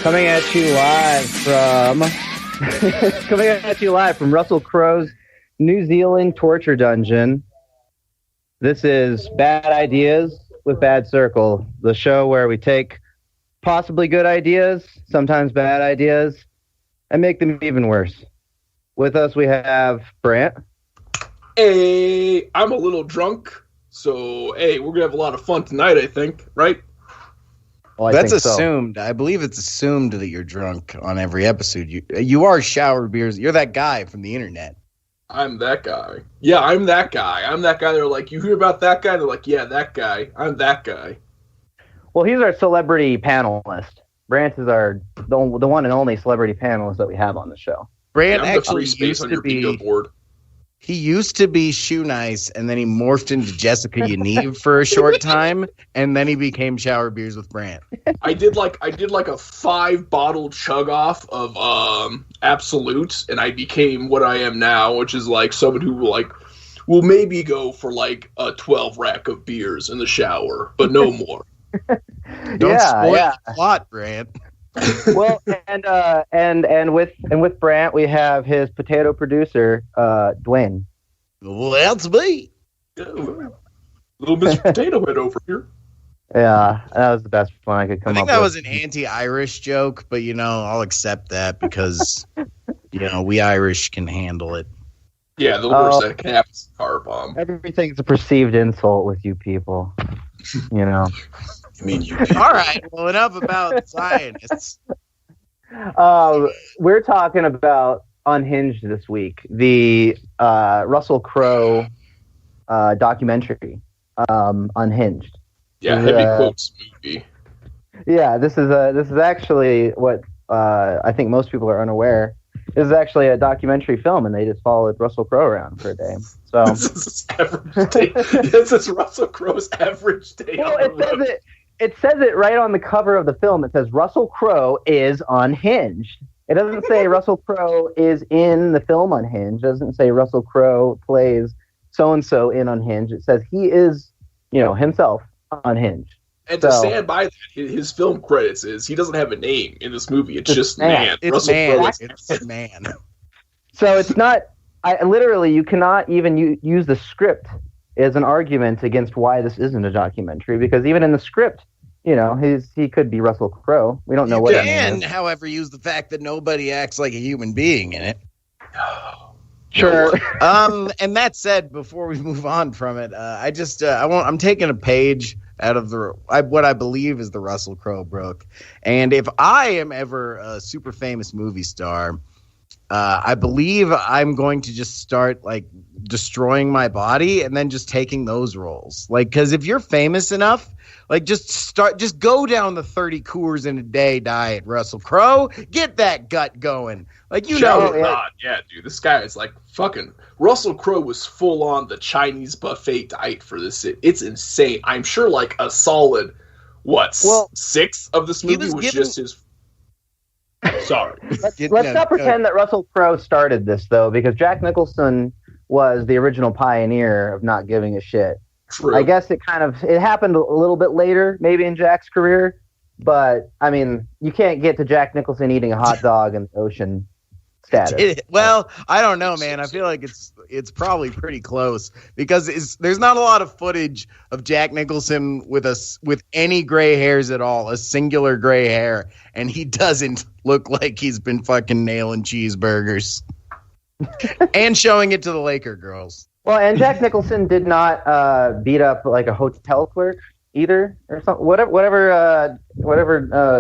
Coming at you live from Russell Crowe's New Zealand torture dungeon. This is Bad Ideas with Bad Circle, the show where we take possibly good ideas, sometimes bad ideas, and make them even worse. With us we have Brant. Hey, I'm a little drunk, so hey, we're gonna have a lot of fun tonight, I think, right? Well, That's assumed. So. I believe it's assumed that you're drunk on every episode. You are shower beers. You're that guy from the internet. I'm that guy. Yeah, I'm that guy. I'm that guy. They're like, you hear about that guy? They're like, yeah, that guy. I'm that guy. Well, he's our celebrity panelist. Brant is the one and only celebrity panelist that we have on the show. Brant yeah, actually free space used on to your be bingo board. He used to be Shoe Nice, and then he morphed into Jessica Yaniv for a short time, and then he became Shower Beers with Brant. I did like a 5-bottle chug off of Absolute, and I became what I am now, which is like someone who will maybe go for like a 12 rack of beers in the shower, but no more. Don't spoil the plot, Brant. Well, and with Brant, we have his potato producer, Dwayne. Well, that's me. Little Mr. Potato Head over here. Yeah, that was the best one I could come up with. I think that was an anti-Irish joke, but I'll accept that because we Irish can handle it. Yeah, the worst that can happen is a car bomb. Everything's a perceived insult with you people. I mean, all right. Well, enough about Zionists. We're talking about Unhinged this week, the Russell Crowe documentary, Unhinged. Yeah, heavy quotes movie. Yeah, this is actually what I think most people are unaware. This is actually a documentary film, and they just followed Russell Crowe around for a day. So this is average day. This is Russell Crowe's average day. Well, it says it right on the cover of the film. It says Russell Crowe is unhinged. It doesn't say Russell Crowe is in the film Unhinged. It doesn't say Russell Crowe plays so-and-so in Unhinged. It says he is, himself unhinged. And to stand by that, his film credits is he doesn't have a name in this movie. It's just man. It's Russell Crowe. It's man. So it's not. Literally, you cannot even use the script as an argument against why this isn't a documentary, because even in the script, he could be Russell Crowe. We don't know what. You can, however, use the fact that nobody acts like a human being in it. Sure. And that said, before we move on from it, I'm taking a page out of what I believe is the Russell Crowe book, and if I am ever a super famous movie star, I believe I'm going to just start destroying my body and then just taking those roles. Because if you're famous enough, just go down the 30 Coors in a day diet, Russell Crowe. Get that gut going. Yeah, dude. This guy is fucking. Russell Crowe was full on the Chinese buffet diet for this. It's insane. I'm sure a solid 6 of this movie was just his. Sorry. Let's not pretend that Russell Crowe started this, though, because Jack Nicholson was the original pioneer of not giving a shit. True. I guess it happened a little bit later, maybe in Jack's career, but I mean, you can't get to Jack Nicholson eating a hot dog in the ocean status. I don't know, man. I feel like it's probably pretty close because there's not a lot of footage of Jack Nicholson with any gray hairs at all, a singular gray hair, and he doesn't look like he's been fucking nailing cheeseburgers and showing it to the Laker girls. Well, and Jack Nicholson did not beat up a hotel clerk either, or something. Whatever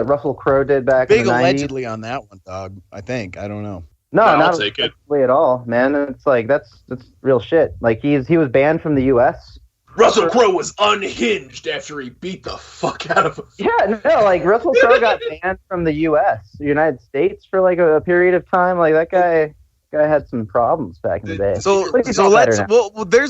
Russell Crowe did back in the 90s. Allegedly on that one, dog. I think. I don't know. No, not allegedly at all, man. It's that's real shit. He was banned from the U.S. Russell Crowe was unhinged after he beat the fuck out of him. Yeah, no, Russell Crowe got banned from the U.S., the United States, for a period of time. That guy had some problems back in the day.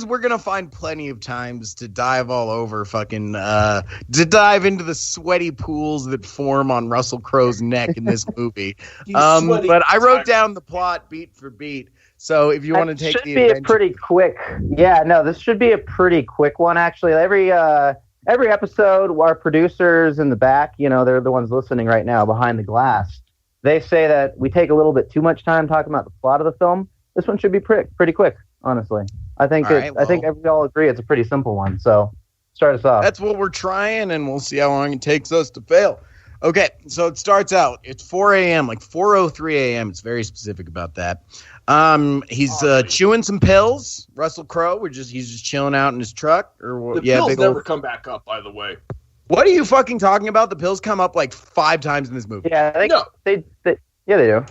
We're gonna find plenty of times to dive all over to dive into the sweaty pools that form on Russell Crowe's neck in this movie. But I wrote down the plot beat for beat. So if you want to take the adventure, pretty quick. Yeah, no, this should be a pretty quick one actually. every episode, our producers in the back, they're the ones listening right now behind the glass. They say that we take a little bit too much time talking about the plot of the film. This one should be pretty quick, honestly. I think I think we all agree it's a pretty simple one. So start us off. That's what we're trying, and we'll see how long it takes us to fail. Okay, so it starts out. It's 4 a.m., like 4:03 a.m. It's very specific about that. He's chewing some pills. Russell Crowe, he's just chilling out in his truck. The pills never come back up, by the way. What are you fucking talking about? The pills come up like 5 times in this movie. Yeah, they do.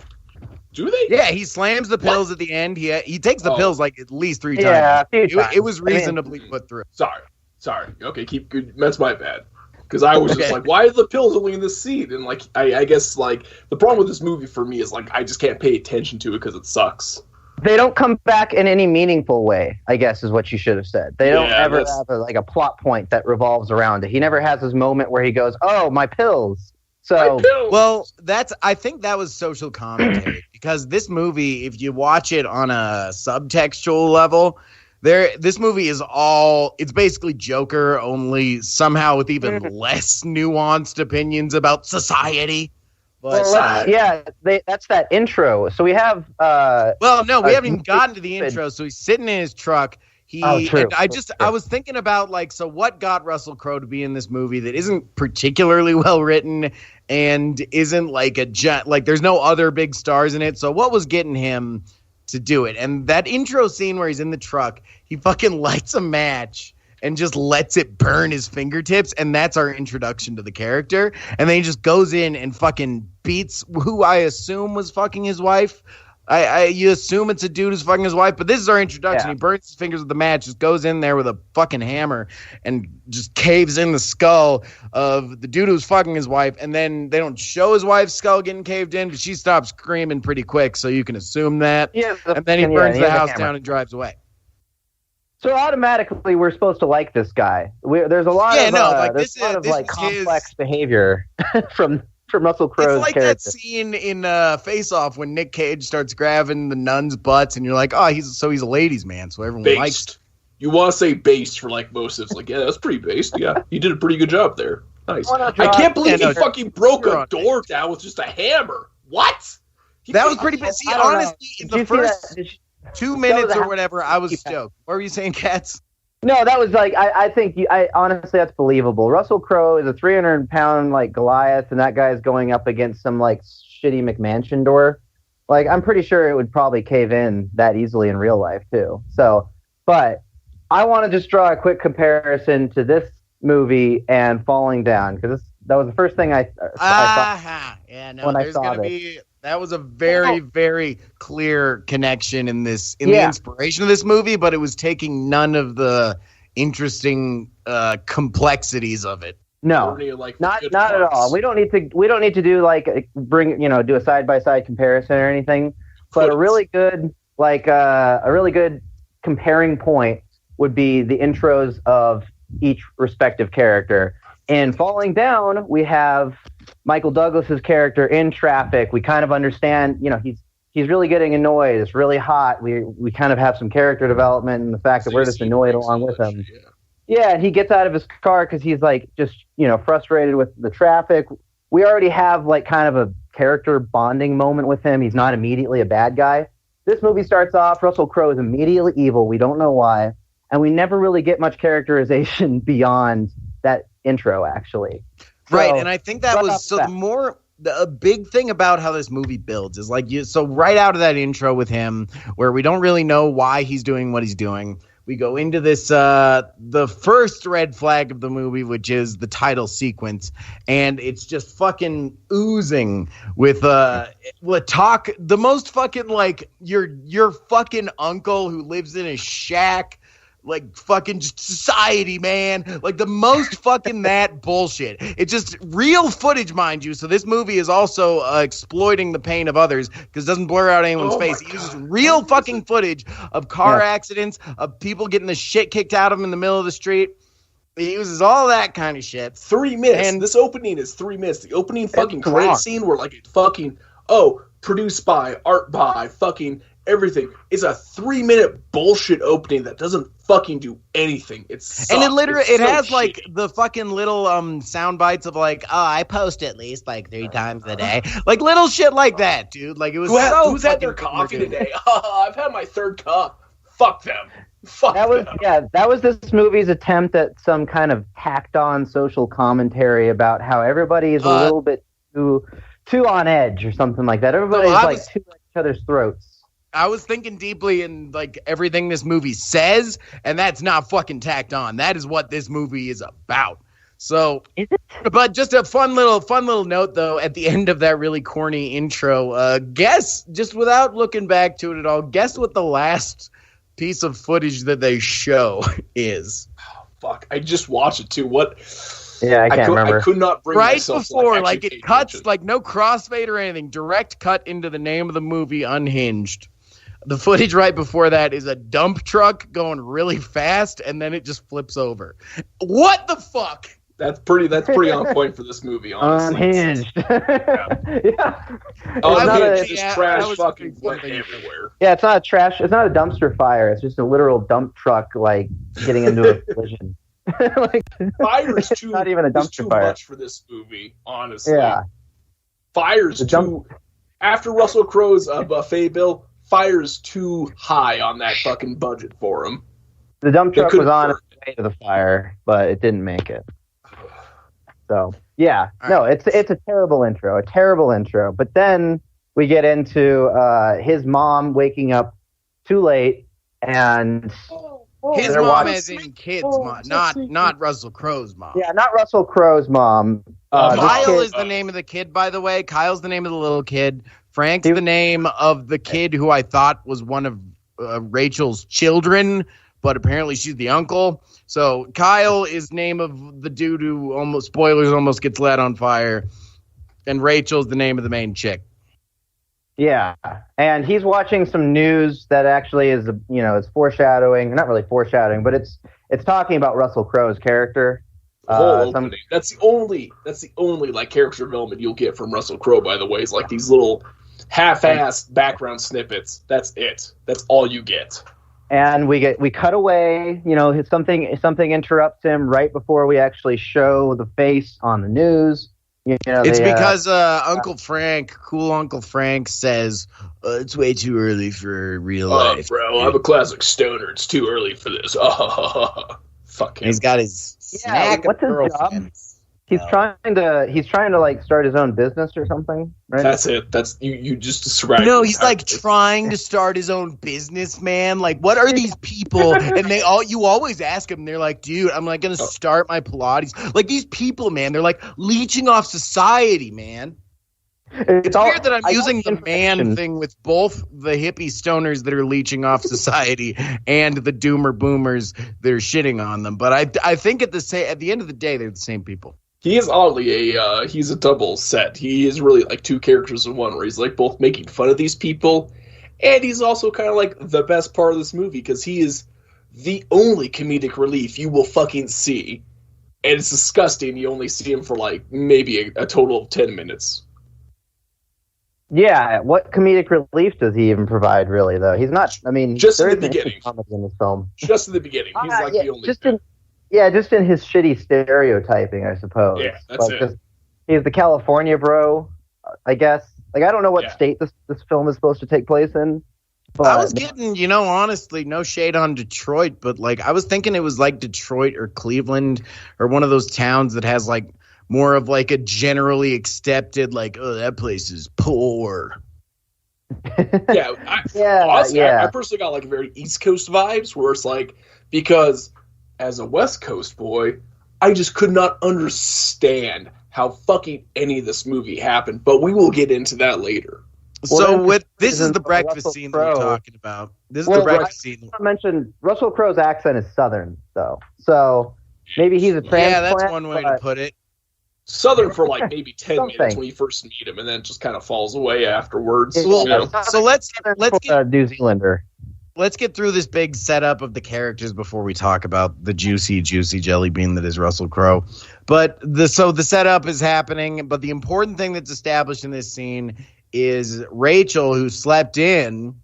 Do they? Yeah, he slams the pills at the end. He takes the pills like at least 3 times. Yeah, a few times. It was reasonably put through. Sorry. Okay, keep good. That's my bad. Because I was just like, why are the pills only in this scene? And like, I guess like the problem with this movie for me is like I just can't pay attention to it because it sucks. They don't come back in any meaningful way, I guess is what you should have said. They don't ever have a plot point that revolves around it. He never has his moment where he goes, "Oh, my pills." So, well, I think that was social commentary because this movie, if you watch it on a subtextual level, this movie is it's basically Joker, only somehow with even less nuanced opinions about society. But, that's that intro. So we have. We haven't even gotten to the intro. So he's sitting in his truck. I was thinking about so what got Russell Crowe to be in this movie that isn't particularly well written and isn't there's no other big stars in it. So what was getting him to do it? And that intro scene where he's in the truck, he fucking lights a match and just lets it burn his fingertips, and that's our introduction to the character. And then he just goes in and fucking beats who I assume was fucking his wife. You assume it's a dude who's fucking his wife, but this is our introduction. He burns his fingers with the match, just goes in there with a fucking hammer and just caves in the skull of the dude who's fucking his wife. And then they don't show his wife's skull getting caved in, but she stops screaming pretty quick, so you can assume that. And then he burns the house down and drives away. So automatically, we're supposed to like this guy. There's a lot of complex behavior from Russell Crowe's character. It's like that scene in Face Off when Nick Cage starts grabbing the nuns' butts, and you're like, oh, he's a ladies' man, so everyone likes. You want to say based for most of it's like, yeah, that's pretty based. Yeah, you did a pretty good job there. Nice. I can't believe he fucking broke a door down with just a hammer. What? That was pretty bad. See, honestly, in the first 2 minutes or whatever, I was stoked. What were you saying, Katz? No, that was I think honestly that's believable. Russell Crowe is a 300-pound Goliath, and that guy's going up against some shitty McMansion door. I'm pretty sure it would probably cave in that easily in real life too. So, but I want to just draw a quick comparison to this movie and Falling Down because that was the first thing I saw. Yeah, no, when I saw this. That was a very, very clear connection in the inspiration of this movie, but it was taking none of the interesting complexities of it. No, not at all. We don't need to do do a side by side comparison or anything. But a really good comparing point would be the intros of each respective character. In Falling Down, we have Michael Douglas's character in traffic. We kind of understand, he's really getting annoyed. It's really hot. We kind of have some character development and the fact that we're just annoyed along with him. Yeah, and he gets out of his car because he's frustrated with the traffic. We already have kind of a character bonding moment with him. He's not immediately a bad guy. This movie starts off, Russell Crowe is immediately evil. We don't know why. And we never really get much characterization beyond that intro, actually. Right, and I think that was a big thing about how this movie builds is so right out of that intro with him where we don't really know why he's doing what he's doing. We go into this the first red flag of the movie, which is the title sequence, and it's just fucking oozing with the most fucking your fucking uncle who lives in a shack. Fucking just society, man. The most fucking that bullshit. It's just real footage, mind you. So this movie is also exploiting the pain of others because it doesn't blur out anyone's face. It uses real fucking footage of car accidents, of people getting the shit kicked out of them in the middle of the street. He uses all that kind of shit. 3 minutes. And this opening is 3 minutes. The opening fucking credit scene where it fucking, produced by, art by, fucking everything. It's a 3-minute bullshit opening that doesn't fucking do anything. It has shitty. Like the fucking little sound bites of like, oh, I post at least like 3 times a day, like little shit like that, dude. Like it was who's had their coffee today? I've had my 3rd cup. Fuck them. That was this movie's attempt at some kind of tacked on social commentary about how everybody is a little bit too on edge or something like that. Everybody's too at each other's throats. I was thinking deeply in like everything this movie says, and that's not fucking tacked on. That is what this movie is about. So, but just a fun little note though. At the end of that really corny intro, guess, just without looking back to it at all, guess what the last piece of footage that they show is. Oh, fuck! I just watched it too. What? Yeah, I can't remember. I could not bring myself before, to like it cuts, like no crossfade or anything. Direct cut into the name of the movie, Unhinged. The footage right before that is a dump truck going really fast, and then it just flips over. What the fuck? That's pretty on point for this movie, honestly. Unhinged. Yeah. Unhinged is trash fucking went everywhere. Yeah, it's not a dumpster fire. It's just a literal dump truck, like, getting into a collision. Like, fire's too, not even a dumpster fire. Much for this movie, honestly. Yeah. Fire's too... After Russell Crowe's buffet bill, fire's too high on that fucking budget for him. The dump truck was on its way to the fire, but it didn't make it. So, yeah. No, it's a terrible intro. But then we get into his mom waking up too late, and his mom as in kids' mom, not Russell Crowe's mom. Yeah, not Russell Crowe's mom. Kyle is the name of the kid, by the way. Kyle's the name of the little kid. Frank's the name of the kid who I thought was one of Rachel's children, but apparently she's the uncle. So Kyle is name of the dude who almost gets lit on fire, and Rachel's the name of the main chick. Yeah, and he's watching some news that actually is, it's foreshadowing. Not really foreshadowing, but it's talking about Russell Crowe's character. That's the only like character development you'll get from Russell Crowe. By the way, is like these little half-assed background snippets. That's it. That's all you get. And we cut away. Something interrupts him right before we actually show the face on the news. It's because Uncle Frank says it's way too early for real life. Bro, I'm a classic stoner. It's too early for this. Fuck him. He's got his snack. What's his job? He's trying to like start his own business or something, right? That's it. That's you just described. No, he's like trying to start his own business, man. Like, what are these people? And you always ask him. They're like, dude, I'm like gonna start my Pilates. Like these people, man. They're like leeching off society, man. It's weird that I'm using the man thing with both the hippie stoners that are leeching off society and the doomer boomers that are shitting on them. But I think at the end of the day, they're the same people. He is oddly he's a double set. He is really like two characters in one, where he's like both making fun of these people, and he's also kind of like the best part of this movie because he is the only comedic relief you will fucking see, and it's disgusting. You only see him for like maybe a total of 10 minutes. Yeah, what comedic relief does he even provide, really, though? He's not, I mean... Just in the beginning. In this film. Just in the beginning. He's like the only... Just in his shitty stereotyping, I suppose. Yeah, that's it. He's the California bro, I guess. Like, I don't know what state this film is supposed to take place in. But... I was getting, honestly, no shade on Detroit, but, like, I was thinking it was like Detroit or Cleveland or one of those towns that has, like, more of like a generally accepted, like, oh, that place is poor. I personally got like very East Coast vibes where it's like, because as a West Coast boy, I just could not understand how fucking any of this movie happened, but we will get into that later. This is the breakfast scene that we're talking about. This is the breakfast scene. I mentioned Russell Crowe's accent is Southern, though. So maybe he's a transplant. Yeah, that's one way to put it. Southern for like maybe 10 minutes when you first meet him, and then just kind of falls away afterwards. So let's get New Zealander. Let's get through this big setup of the characters before we talk about the juicy jelly bean that is Russell Crowe. But the setup is happening, but the important thing that's established in this scene is Rachel, who slept in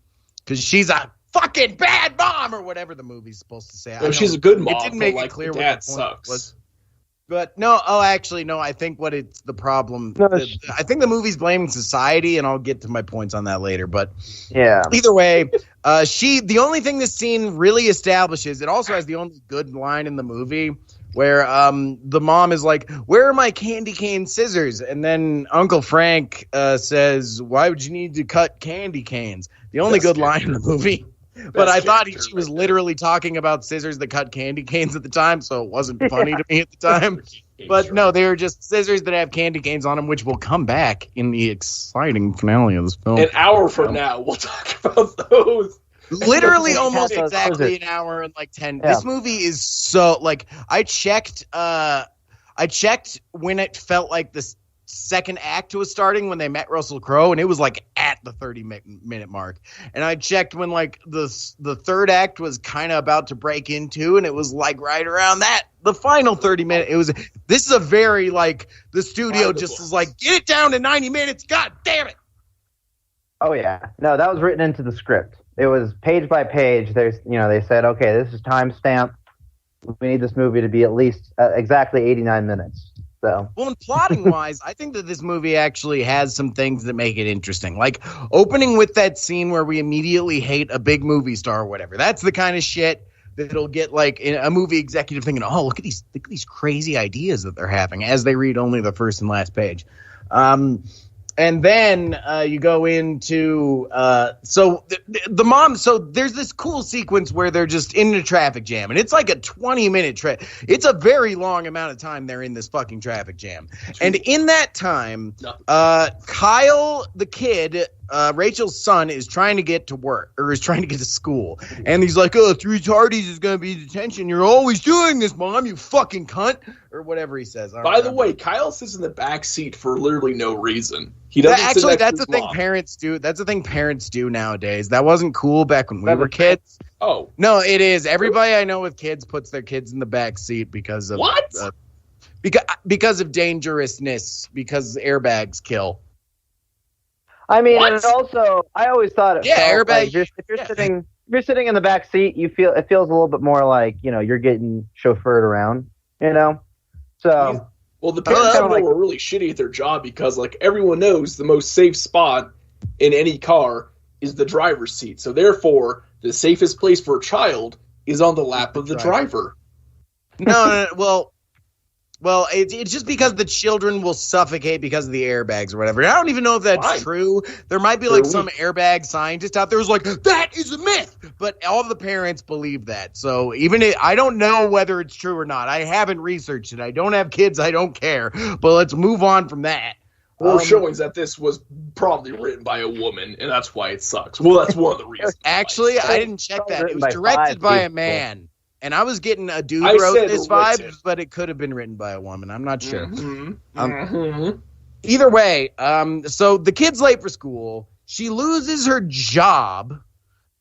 because she's a fucking bad mom or whatever the movie's supposed to say. No, she's a good mom. It didn't make it clear what the dad point sucks. was. But no, actually, no. I think what it's the problem. No, I think the movie's blaming society, and I'll get to my points on that later. But yeah, either way, the only thing this scene really establishes, it also has the only good line in the movie where the mom is like, "Where are my candy cane scissors?" And then Uncle Frank says, "Why would you need to cut candy canes?" The only good line in the movie. But I thought she was literally talking about scissors that cut candy canes at the time, so it wasn't funny to me at the time. But no, they were just scissors that have candy canes on them, which will come back in the exciting finale of this film. An hour from now, we'll talk about those. Literally almost exactly an hour and like 10. Yeah. This movie is so, like, I checked when it felt like the second act was starting when they met Russell Crowe, and it was like at the 30-minute mark. And I checked when like the third act was kind of about to break into, and it was like right around that, the final 30-minute. This is a very, like, the studio just was like, get it down to 90 minutes. God damn it. Oh yeah, no, that was written into the script. It was page by page. They said, okay, this is time stamped. We need this movie to be at least exactly 89 minutes. So. Well, and plotting wise, I think that this movie actually has some things that make it interesting. Like opening with that scene where we immediately hate a big movie star or whatever. That's the kind of shit that'll get like a movie executive thinking, "Oh, look at these crazy ideas that they're having," as they read only the first and last page. And then you go into the mom. So there's this cool sequence where they're just in a traffic jam, and it's like a 20-minute trip. It's a very long amount of time they're in this fucking traffic jam. And in that time, Kyle, the kid, Rachel's son, is trying to get to work, or is trying to get to school. And he's like, "Oh, 3 tardies is going to be detention. You're always doing this, Mom, you fucking cunt." Or whatever he says. By the way, Kyle sits in the back seat for literally no reason. He doesn't actually, that's the thing parents do. That's the thing parents do nowadays. That wasn't cool back when we were kids. Oh. No, it is. Everybody I know with kids puts their kids in the back seat because of... What? Because of dangerousness, because airbags kill. I mean, and also, I always thought it felt airbags. Like if you're sitting in the back seat, it feels a little bit more like, you're getting chauffeured around, So, well, the parents were really shitty at their job because, like, everyone knows the most safe spot in any car is the driver's seat. So, therefore, the safest place for a child is on the lap of the driver. No, well, it's just because the children will suffocate because of the airbags or whatever. I don't even know if that's true. There might be like some airbag scientist out there who's like, that is a myth. But all the parents believe that. So I don't know whether it's true or not. I haven't researched it. I don't have kids. I don't care. But let's move on from that. We're showing that this was probably written by a woman, and that's why it sucks. Well, that's one of the reasons. Actually, I didn't check that. It was directed by a man. And I was getting a dude wrote this vibe, but it could have been written by a woman. I'm not sure. Either way, so the kid's late for school. She loses her job.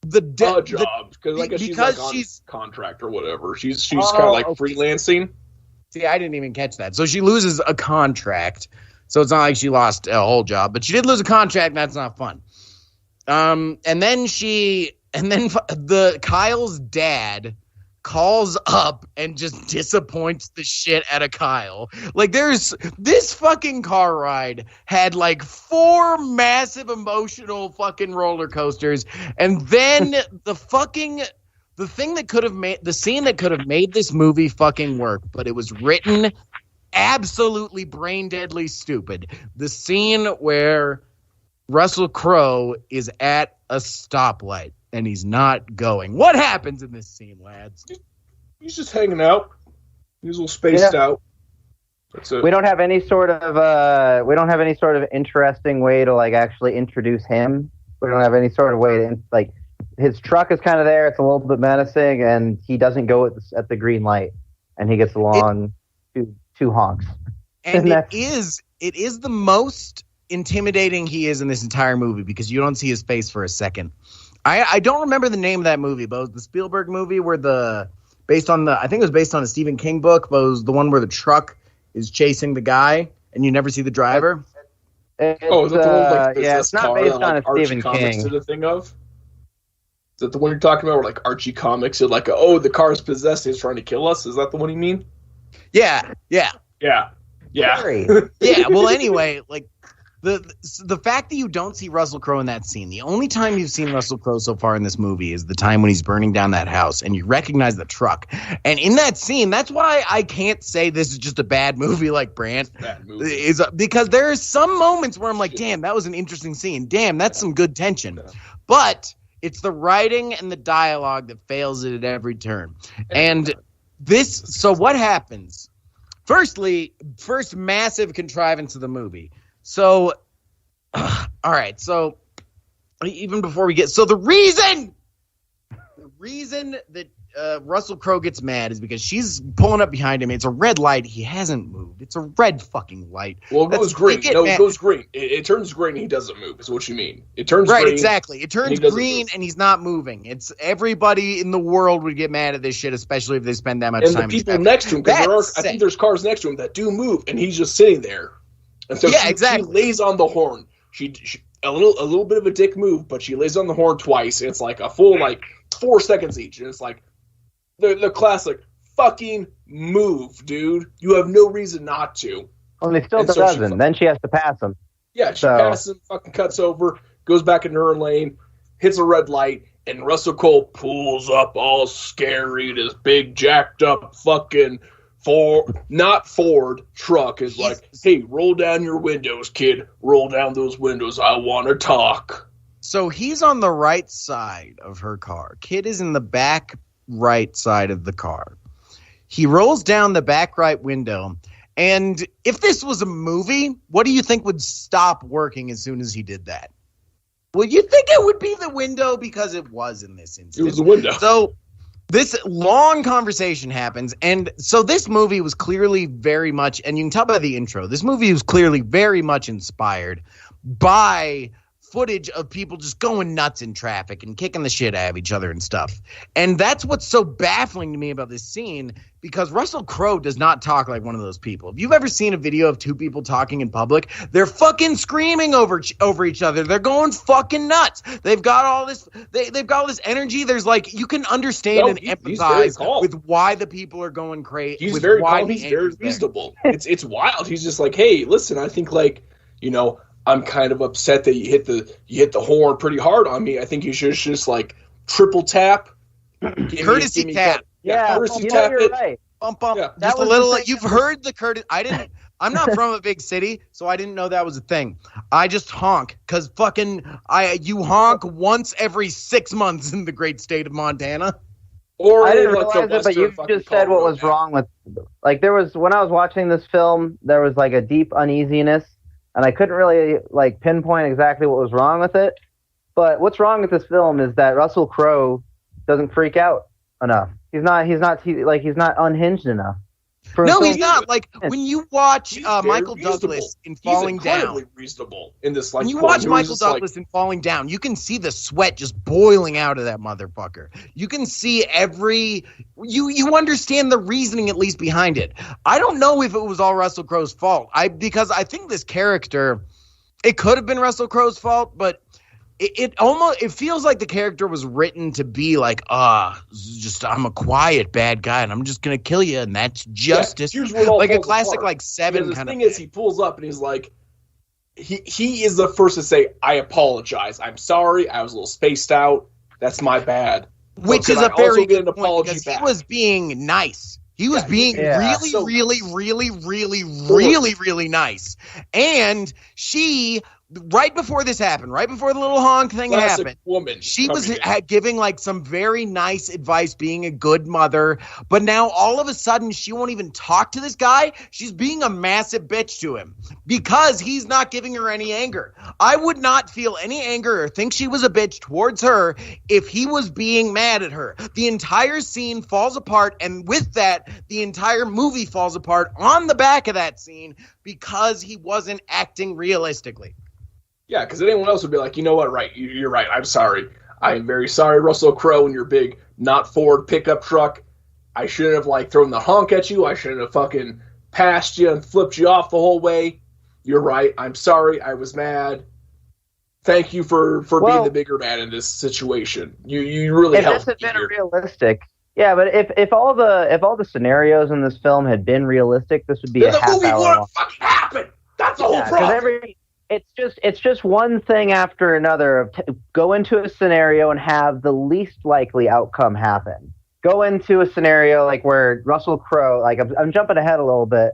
Because she's on contract or whatever. She's kind of like freelancing. See, I didn't even catch that. So she loses a contract. So it's not like she lost a whole job, but she did lose a contract, and that's not fun. And then Kyle's dad calls up and just disappoints the shit out of Kyle. Like, this fucking car ride had like 4 massive emotional fucking roller coasters, and then the scene that could have made this movie fucking work, but it was written absolutely brain deadly stupid. The scene where Russell Crowe is at a stoplight and he's not going. What happens in this scene, lads? He's just hanging out. He's a little spaced out. That's it. We don't have any sort of interesting way to like actually introduce him. We don't have any sort of way to like. His truck is kind of there. It's a little bit menacing, and he doesn't go at the green light, and he gets along two honks. And it is the most intimidating he is in this entire movie because you don't see his face for a second. I don't remember the name of that movie, but it was the Spielberg movie where I think it was based on a Stephen King book, but it was the one where the truck is chasing the guy and you never see the driver. It's not based on a Stephen King. Did a thing of? Is that the one you're talking about? Where like Archie Comics said like, oh, the car's possessed, he's trying to kill us. Is that the one you mean? Yeah. Yeah. Yeah. Well, anyway, like the fact that you don't see Russell Crowe in that scene, the only time you've seen Russell Crowe so far in this movie is the time when he's burning down that house and you recognize the truck. And in that scene, that's why I can't say this is just a bad movie like Brant. Bad movie. Is because there are some moments where I'm like, damn, that was an interesting scene. Damn, that's some good tension. But it's the writing and the dialogue that fails it at every turn. And so what happens? First massive contrivance of the movie. So, all right. So, even before we get the reason that Russell Crowe gets mad is because she's pulling up behind him. It's a red light. He hasn't moved. It's a red fucking light. Well, it goes green. No, it goes green. It turns green and he doesn't move, is what you mean. It turns green. Right, exactly. It turns green and he's not moving. It's everybody in the world would get mad at this shit, especially if they spend that much time. And the people next to him, because I think there's cars next to him that do move, and he's just sitting there. And so she lays on the horn. She a little bit of a dick move, but she lays on the horn twice, and it's like a full 4 seconds each, and it's like the classic fucking move, dude. You have no reason not to. Well, he still doesn't. Then she has to pass him. Yeah, she passes him, fucking cuts over, goes back into her lane, hits a red light, and Russell Crowe pulls up all scary. This big jacked up fucking Ford truck is like, hey, roll down your windows, kid. Roll down those windows. I want to talk. So he's on the right side of her car. Kid is in the back right side of the car. He rolls down the back right window. And if this was a movie, what do you think would stop working as soon as he did that? Well, you think it would be the window, because it was in this instance. It was the window. So this long conversation happens, and so this movie was clearly very much, and you can tell by the intro, this movie was clearly very much inspired by footage of people just going nuts in traffic and kicking the shit out of each other and stuff. And that's what's so baffling to me about this scene, because Russell Crowe does not talk like one of those people. If you've ever seen a video of two people talking in public, they're fucking screaming over each other. They're going fucking nuts. They've got all this energy. There's like, you can understand and empathize with why the people are going crazy. He's very calm. He's very reasonable. It's wild. He's just like, hey, listen, I think I'm kind of upset that you hit the horn pretty hard on me. I think you should just like triple tap. Courtesy tap. Yeah, courtesy tap it. Right. Bump. Yeah. Just a little. You've heard the courtesy. I'm not from a big city, so I didn't know that was a thing. I just honk because you honk once every 6 months in the great state of Montana. Or I didn't realize it, but you just said what was wrong with. Like when I was watching this film, there was like a deep uneasiness. And I couldn't really pinpoint exactly what was wrong with it. But what's wrong with this film is that Russell Crowe doesn't freak out enough. He's not unhinged enough. No, he's not. Like when you watch Michael Douglas in Falling Down. He's reasonable in this. When you watch Michael Douglas in Falling Down, you can see the sweat just boiling out of that motherfucker. You can see you understand the reasoning at least behind it. I don't know if it was all Russell Crowe's fault. Because I think this character, it could have been Russell Crowe's fault, but it feels like the character was written to be like, I'm a quiet bad guy and I'm just gonna kill you and that's justice. Yeah, like a classic apart. Seven kind of thing. Is he pulls up and he's like, he is the first to say, I apologize. I'm sorry. I was a little spaced out. That's my bad. Which is a very good point because he was being nice. He was being really nice. And she, right before this happened, right before the little honk thing happened, she was giving some very nice advice, being a good mother. But now all of a sudden she won't even talk to this guy. She's being a massive bitch to him because he's not giving her any anger. I would not feel any anger or think she was a bitch towards her if he was being mad at her. The entire scene falls apart, and with that, the entire movie falls apart on the back of that scene because he wasn't acting realistically. Yeah, because anyone else would be like, you know what, right, you're right, I'm sorry. I am very sorry, Russell Crowe, and your big, not Ford pickup truck. I shouldn't have, thrown the honk at you. I shouldn't have fucking passed you and flipped you off the whole way. You're right, I'm sorry, I was mad. Thank you for being the bigger man in this situation. You really helped me here. Realistic. Yeah, but if all the scenarios in this film had been realistic, this would be a half hour long. The movie wouldn't fucking happen. That's the whole problem. It's just one thing after another. Go into a scenario and have the least likely outcome happen. Go into a scenario like where Russell Crowe, like I'm jumping ahead a little bit,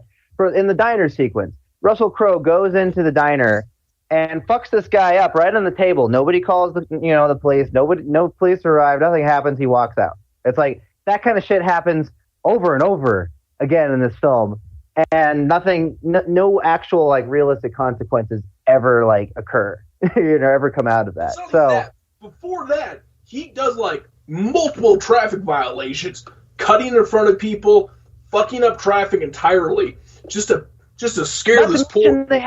in the diner sequence. Russell Crowe goes into the diner and fucks this guy up right on the table. Nobody calls the police. No police arrive. Nothing happens. He walks out. It's like that kind of shit happens over and over again in this film, and no actual like realistic consequences ever like occur, ever come out of that. Before that, he does like multiple traffic violations, cutting in front of people, fucking up traffic entirely, just to scare this poor. They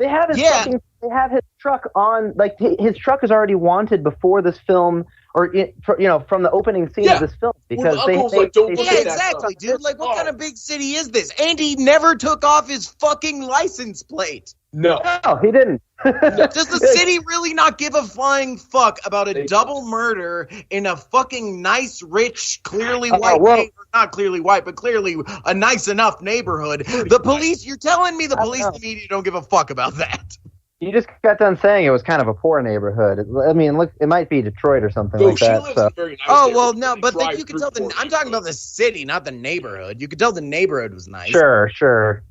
have his truck on, like his truck is already wanted before this film, or from the opening scene of this film, because exactly, dude. Like, what kind of big city is this? And he never took off his fucking license plate. No, he didn't. Does the city really not give a flying fuck about a double murder in a fucking nice, rich, clearly white not clearly white, but clearly a nice enough neighborhood? The police, you're telling me the police and the media don't give a fuck about that? You just got done saying it was kind of a poor neighborhood. I mean, look, it might be Detroit or something like that. Lives in a very nice no, but you could tell I'm talking about the city, not the neighborhood. You could tell the neighborhood was nice. Sure.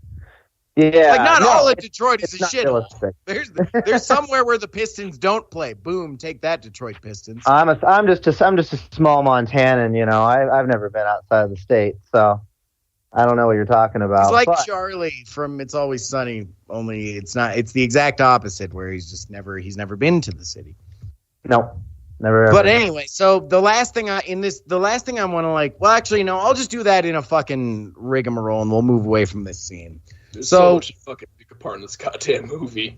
Yeah, like not all of Detroit is a shithole. There's somewhere where the Pistons don't play. Boom, take that, Detroit Pistons. I'm just a small Montanan. I've never been outside of the state, so I don't know what you're talking about. It's like Charlie from It's Always Sunny, only it's not. It's the exact opposite, where he's never been to the city. No, never. Ever. But anyway, so the last thing I want to I'll just do that in a fucking rigmarole, and we'll move away from this scene. There's so much to fucking pick apart in this goddamn movie.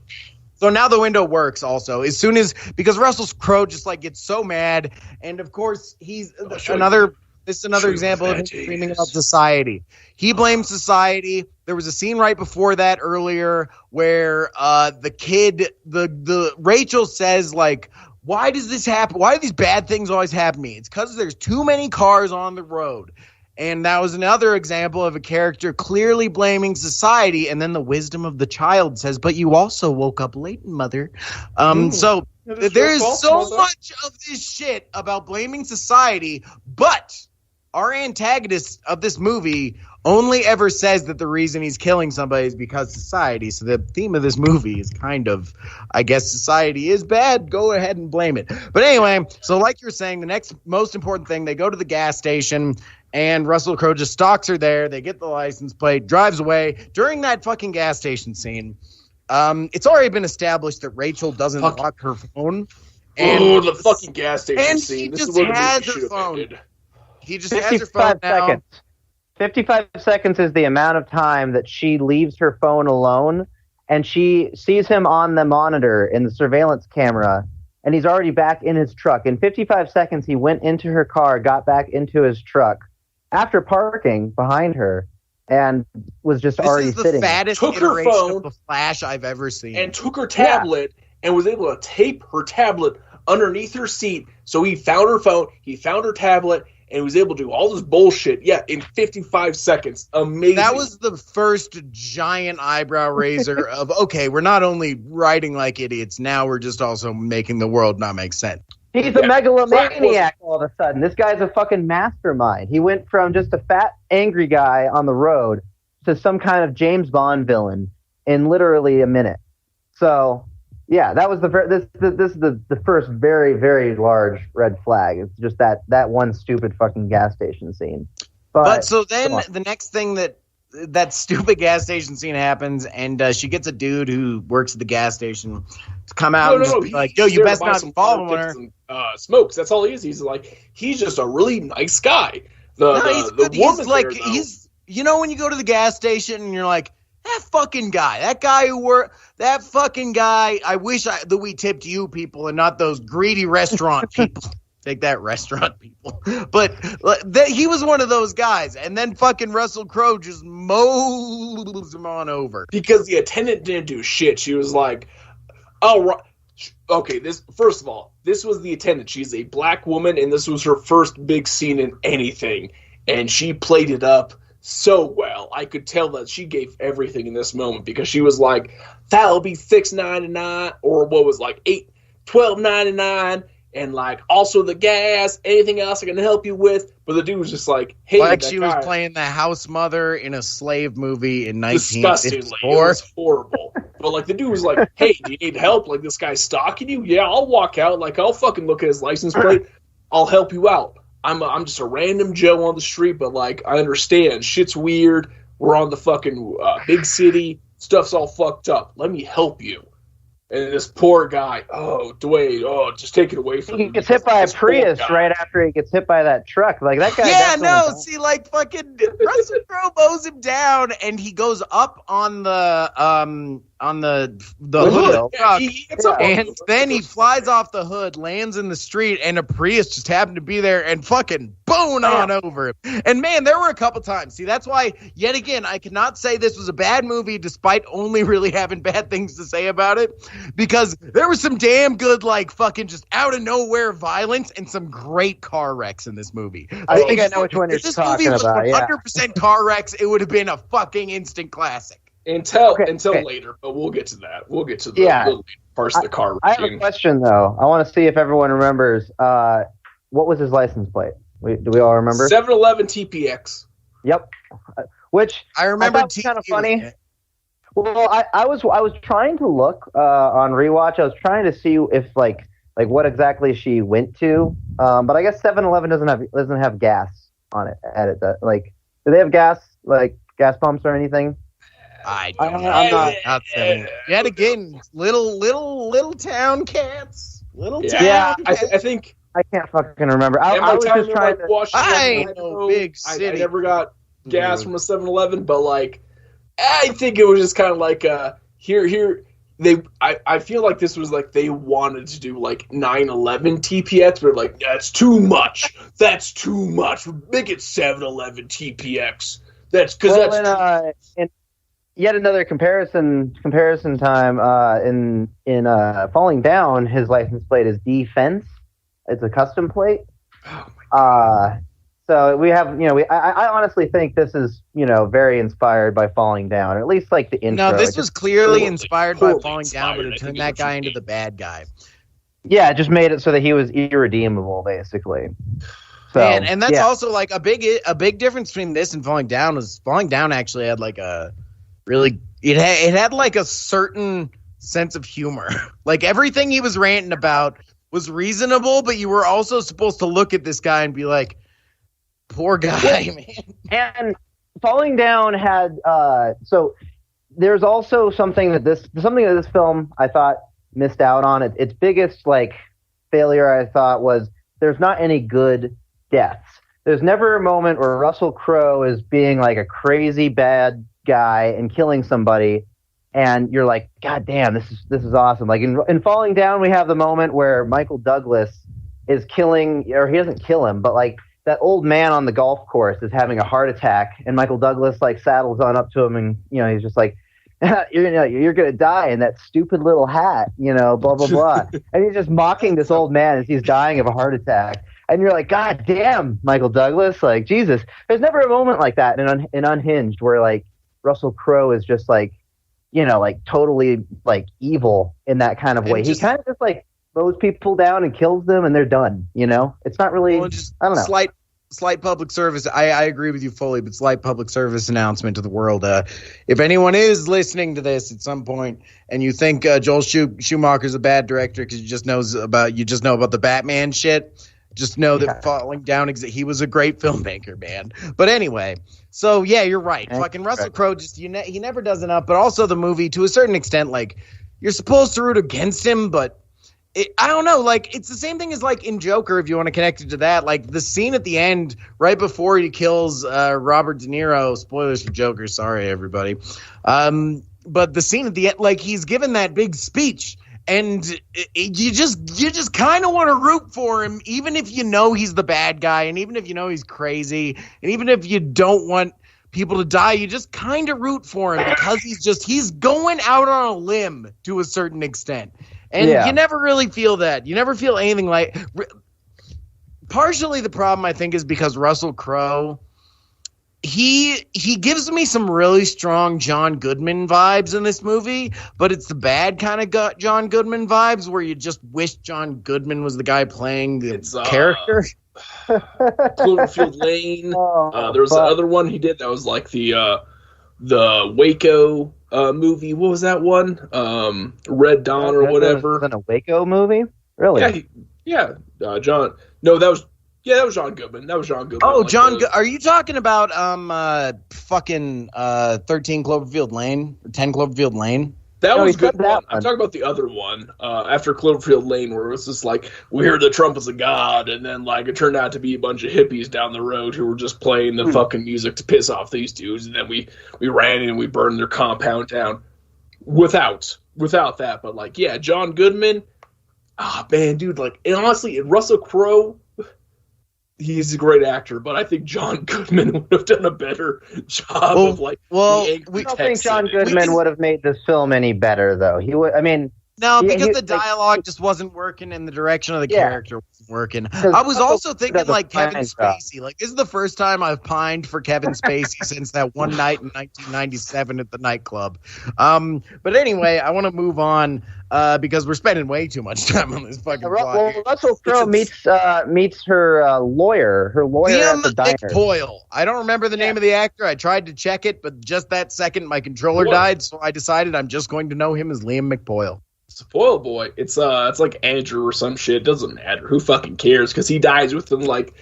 So now the window works also. Because Russell Crowe just like gets so mad, and of course he's another example of him screaming about society. He blames society. There was a scene right before that earlier where the Rachel says like, why does this happen? Why do these bad things always happen to me? It's because there's too many cars on the road. And that was another example of a character clearly blaming society. And then the wisdom of the child says, but you also woke up late, mother. So there is so much of this shit about blaming society. But our antagonist of this movie only ever says that the reason he's killing somebody is because society. So the theme of this movie is kind of, I guess society is bad. Go ahead and blame it. But anyway, so like you're saying, the next most important thing, they go to the gas station. And Russell Crowe just stalks her there. They get the license plate, drives away. During that fucking gas station scene, it's already been established that Rachel doesn't lock her phone. And the fucking gas station scene. And she just has her phone. He just has her phone now. 55 seconds is the amount of time that she leaves her phone alone, and she sees him on the monitor in the surveillance camera, and he's already back in his truck. In 55 seconds, he went into her car, got back into his truck, after parking behind her, and was just already sitting. This is the fattest iteration of the Flash I've ever seen. And took her tablet and was able to tape her tablet underneath her seat. So he found her phone, he found her tablet, and was able to do all this bullshit. Yeah, in 55 seconds. Amazing. That was the first giant eyebrow raiser of, okay, we're not only writing like idiots, now we're just also making the world not make sense. He's a megalomaniac all of a sudden. This guy's a fucking mastermind. He went from just a fat, angry guy on the road to some kind of James Bond villain in literally a minute. So, yeah, that was this is the first very, very large red flag. It's just that one stupid fucking gas station scene. But so then the next thing that stupid gas station scene happens, and she gets a dude who works at the gas station to come out and just be like, yo, you best not follow her. Smokes. That's all he is. He's just a really nice guy. When you go to the gas station and you're like, that fucking guy, I wish that we tipped you people and not those greedy restaurant people. Take that, restaurant people. But he was one of those guys. And then fucking Russell Crowe just mows him on over. Because the attendant didn't do shit. She was like, oh, Okay, first of all, this was the attendant. She's a black woman, and this was her first big scene in anything, and she played it up so well. I could tell that she gave everything in this moment because she was like, "That'll be $6.99," or what was like $12.99. And, like, also the gas, anything else I can help you with. But the dude was just like, hey, like she was playing the house mother in a slave movie in 1954. Disgustingly. It was horrible. But, like, the dude was like, hey, do you need help? Like, this guy's stalking you? Yeah, I'll walk out. Like, I'll fucking look at his license plate. I'll help you out. I'm just a random Joe on the street, but, like, I understand. Shit's weird. We're on the fucking big city. Stuff's all fucked up. Let me help you. And this poor guy, Dwayne, just take it away from him. He gets hit by a Prius right after he gets hit by that truck. Like, that guy. Yeah, no, see, like, fucking Russell Crowe mows him down, and he goes up on the hood. Yeah, he gets up and then he flies off the hood, lands in the street, and a Prius just happened to be there and fucking boom on over him. And man, there were a couple times. See, that's why, yet again, I cannot say this was a bad movie despite only really having bad things to say about it, because there was some damn good, like, fucking just out of nowhere violence and some great car wrecks in this movie. I think I know which one you're talking about. If this movie was 100% car wrecks, it would have been a fucking instant classic. Until later, but we'll get to that. We'll get to the later parts of the car. I have a question, though. I want to see if everyone remembers. What was his license plate? Do we all remember? 711 TPX. Yep. Which I remember. Kind of funny. Well, I was trying to look on rewatch. I was trying to see if like what exactly she went to. But I guess 7-Eleven doesn't have gas on it at it. Like, do they have gas pumps or anything? I'm not saying. Yet again, little town cats. I think I can't fucking remember. I was just trying to. I know big city. I never got gas from a 7-Eleven, but like, I think it was just kind of like here. I feel like this was like they wanted to do like 911 TPX, but like that's too much. That's too much. Make it 711 TPX. That's because in yet another comparison time in Falling Down, his license plate is Defense. It's a custom plate. Oh my God. So we have, I honestly think this is, very inspired by Falling Down, or at least like the intro. No, this was clearly inspired by Falling Down, but it turned that guy into the bad guy. Yeah, it just made it so that he was irredeemable, basically. So, and that's also like a big difference between this and Falling Down was Falling Down actually had like a really it had like a certain sense of humor. Like everything he was ranting about was reasonable, but you were also supposed to look at this guy and be like, poor guy, man. And Falling Down had so there's also something that this film I thought missed out on. Its biggest like failure, I thought, was there's not any good deaths. There's never a moment where Russell Crowe is being like a crazy bad guy and killing somebody, and you're like, God damn, this is awesome. Like in Falling Down, we have the moment where Michael Douglas is killing, or he doesn't kill him, but like that old man on the golf course is having a heart attack, and Michael Douglas like saddles on up to him, and he's just like, you're gonna die in that stupid little hat, blah blah blah, and he's just mocking this old man as he's dying of a heart attack, and you're like, God damn, Michael Douglas, like Jesus. There's never a moment like that in Unhinged where like Russell Crowe is just like, like totally like evil in that kind of way. He kind of just like mows people down and kills them, and they're done. It's not really. Well, I don't know. Slight public service. I agree with you fully, but slight public service announcement to the world. If anyone is listening to this at some point and you think Joel Schumacher's a bad director because you just know about the Batman shit, just know that Falling Down, he was a great filmmaker, man. But anyway, so yeah, you're right. Fucking Russell Crowe he never does enough. But also the movie, to a certain extent, like you're supposed to root against him, but. I don't know, like, it's the same thing as, like, in Joker, if you want to connect it to that. Like, the scene at the end, right before he kills Robert De Niro, spoilers for Joker, sorry, everybody. But the scene at the end, like, he's given that big speech, and you just kind of want to root for him, even if you know he's the bad guy, and even if you know he's crazy, and even if you don't want people to die, you just kind of root for him, because he's going out on a limb to a certain extent. And you never really feel that. You never feel anything like... Partially the problem, I think, is because Russell Crowe, he gives me some really strong John Goodman vibes in this movie, but it's the bad kind of John Goodman vibes where you just wish John Goodman was the guy playing the character. Cloverfield Lane. There was the other one he did that was like the Waco movie. What was that one? Red Dawn or whatever. Was it a Waco movie? Really? Yeah. John. No, that was John Goodman. Oh, like John. Are you talking about 13 Cloverfield Lane or 10 Cloverfield Lane? That was good one. I'm talking about the other one after Cloverfield Lane, where it was just like we heard the trumpets of God, and then like it turned out to be a bunch of hippies down the road who were just playing the fucking music to piss off these dudes, and then we ran in and we burned their compound down. Without that, but like John Goodman. Ah, man, dude, like, and honestly, Russell Crowe, he's a great actor, but I think John Goodman would have done a better job of, like, I don't think John Goodman would have made this film any better, though. He would, I mean... No, because the dialogue just wasn't working and the direction of the character wasn't working. I was also thinking, like, Kevin Spacey. Like, this is the first time I've pined for Kevin Spacey since that one night in 1997 at the nightclub. But anyway, I want to move on because we're spending way too much time on this fucking plot. Well, Russell Crowe meets her lawyer. Her lawyer at the diner. McPoyle. I don't remember the name of the actor. I tried to check it, but just that second, my controller died, so I decided I'm just going to know him as Liam McPoyle. Spoil boy. It's like Andrew or some shit. It doesn't matter. Who fucking cares? Because he dies within like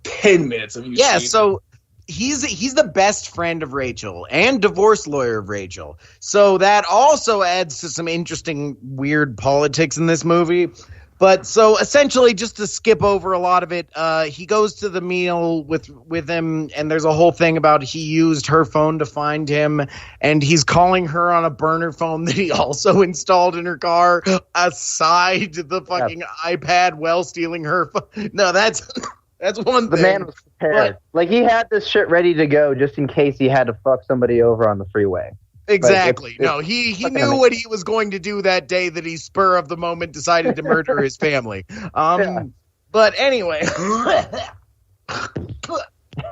10 minutes of you. Yeah, so he's the best friend of Rachel and divorce lawyer of Rachel. So that also adds to some interesting weird politics in this movie. But so essentially, just to skip over a lot of it, he goes to the meal with him, and there's a whole thing about he used her phone to find him, and he's calling her on a burner phone that he also installed in her car, aside the fucking iPad while stealing her phone. No, that's one thing. The man was prepared. Like, he had this shit ready to go just in case he had to fuck somebody over on the freeway. Exactly. No, he knew what he was going to do that day that he spur of the moment decided to murder his family. But anyway. All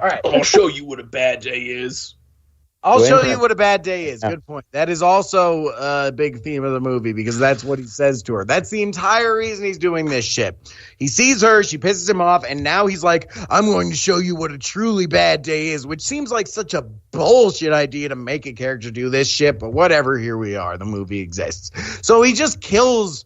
right. I'll show you what a bad day is. I'll show you what a bad day is. Good point. That is also a big theme of the movie because that's what he says to her. That's the entire reason he's doing this shit. He sees her, she pisses him off, and now he's like, I'm going to show you what a truly bad day is, which seems like such a bullshit idea to make a character do this shit, but whatever, here we are. The movie exists. So he just kills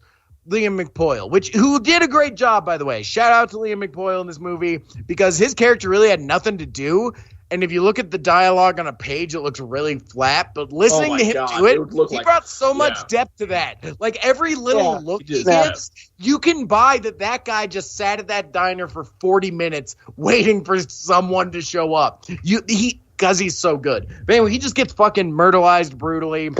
Liam McPoyle, who did a great job, by the way. Shout out to Liam McPoyle in this movie because his character really had nothing to do. And if you look at the dialogue on a page, it looks really flat. But listening to him do it, he brought so much depth to that. Like, every little look he gives, you can buy that guy just sat at that diner for 40 minutes waiting for someone to show up. Because he's so good. But anyway, he just gets fucking murderized brutally.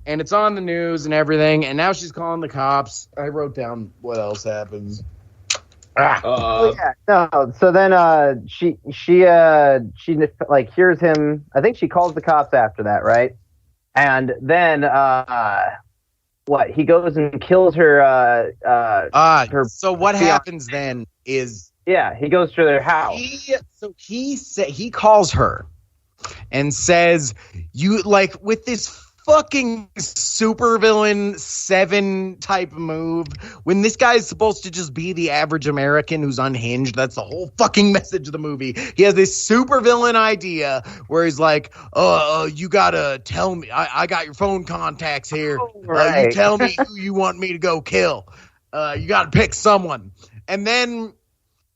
And it's on the news and everything. And now she's calling the cops. I wrote down what else happens. So then she like hears him. I think she calls the cops after that, right? And then he goes and kills her. So what happens then is he goes to their house. He calls her and says, "You like with this fucking supervillain 7 type move when this guy is supposed to just be the average American who's unhinged." That's the whole fucking message of the movie. He has this supervillain idea where he's like, you gotta tell me, I got your phone contacts here. You tell me who you want me to go kill. You gotta pick someone. And then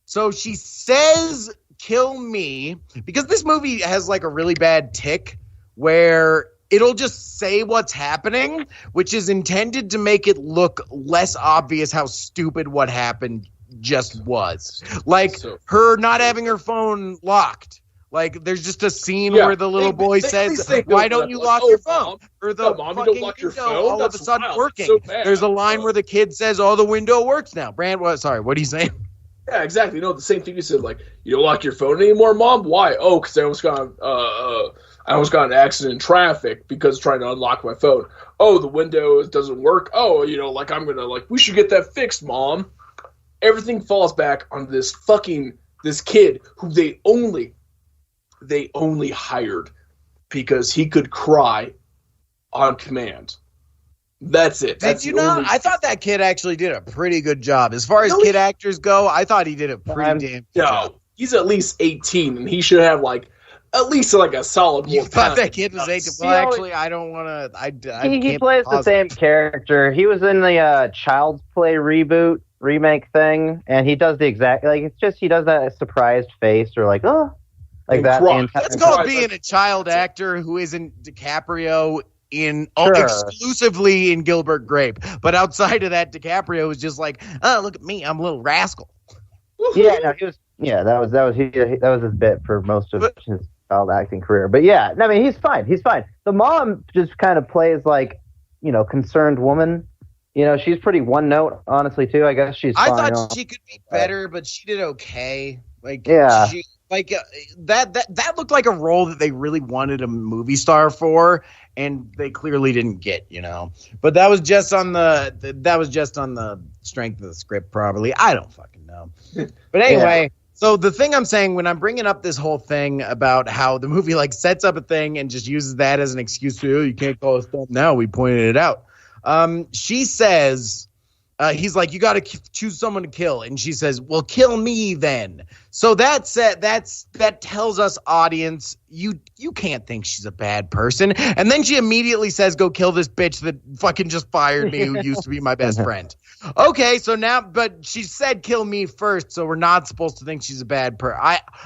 so she says, kill me, because this movie has like a really bad tick where it'll just say what's happening, which is intended to make it look less obvious how stupid what happened just was. Like her not having her phone locked. Like there's just a scene where the little boy says, "Why don't you lock your phone?" Or the mom, you don't lock your phone? All of a sudden working. So there's a line where the kid says, "Oh, the window works now." Brand, what are you saying? Yeah, exactly. The same thing you said, like, you don't lock your phone anymore, Mom? Why? Oh, because I almost got in an accident in traffic because trying to unlock my phone. Oh, the window doesn't work. Oh, like I'm gonna we should get that fixed, Mom. Everything falls back on this kid who they only hired because he could cry on command. That's it. That's I thought that kid actually did a pretty good job. As far as kid actors go, I thought he did a pretty damn good job. He's at least 18, and he should have at least a solid. You thought that kid was 18? Well, actually, I don't want to. He plays the same character. He was in the Child's Play remake thing, and he does the exact it's just he does that surprised face or that. That's called being a child actor who isn't DiCaprio exclusively in Gilbert Grape, but outside of that, DiCaprio was just oh, look at me, I'm a little rascal. Yeah, no, he was. Yeah, that was his bit for most of his child acting career. But yeah, I mean, he's fine. The mom just kind of plays concerned woman. She's pretty one note, honestly, too. I guess she's. I thought she could be better, but she did okay. That looked like a role that they really wanted a movie star for, and they clearly didn't get, But that was just on the strength of the script, probably. I don't fucking know. But anyway, so the thing I'm saying when I'm bringing up this whole thing about how the movie sets up a thing and just uses that as an excuse to, you can't call us dumb now, we pointed it out. She says. He's like, you got to choose someone to kill. And she says, well, kill me then. So that tells us, audience, you can't think she's a bad person. And then she immediately says, go kill this bitch that fucking just fired me who used to be my best friend. Okay, so now, but she said kill me first, so we're not supposed to think she's a bad person.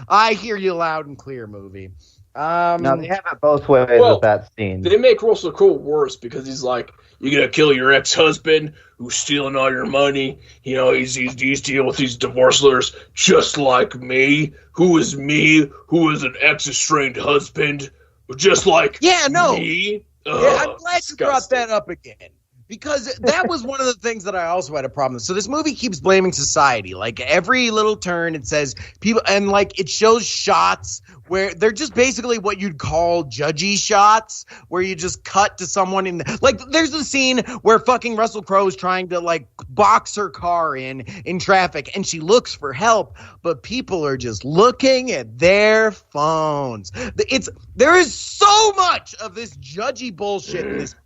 I hear you loud and clear, movie. No, they have it both ways with that scene. They make Russell Crowe worse because he's like, you're going to kill your ex-husband who's stealing all your money. He's dealing with these divorce lawyers just like me. Who is me? Who is an ex-estranged husband? Just like me. I'm glad you brought that up again. Because that was one of the things that I also had a problem with. So this movie keeps blaming society. Every little turn, it says people, and it shows shots where they're just basically what you'd call judgy shots, where you just cut to someone in there's a scene where fucking Russell Crowe is trying to box her car in traffic, and she looks for help, but people are just looking at their phones. There is so much of this judgy bullshit in this.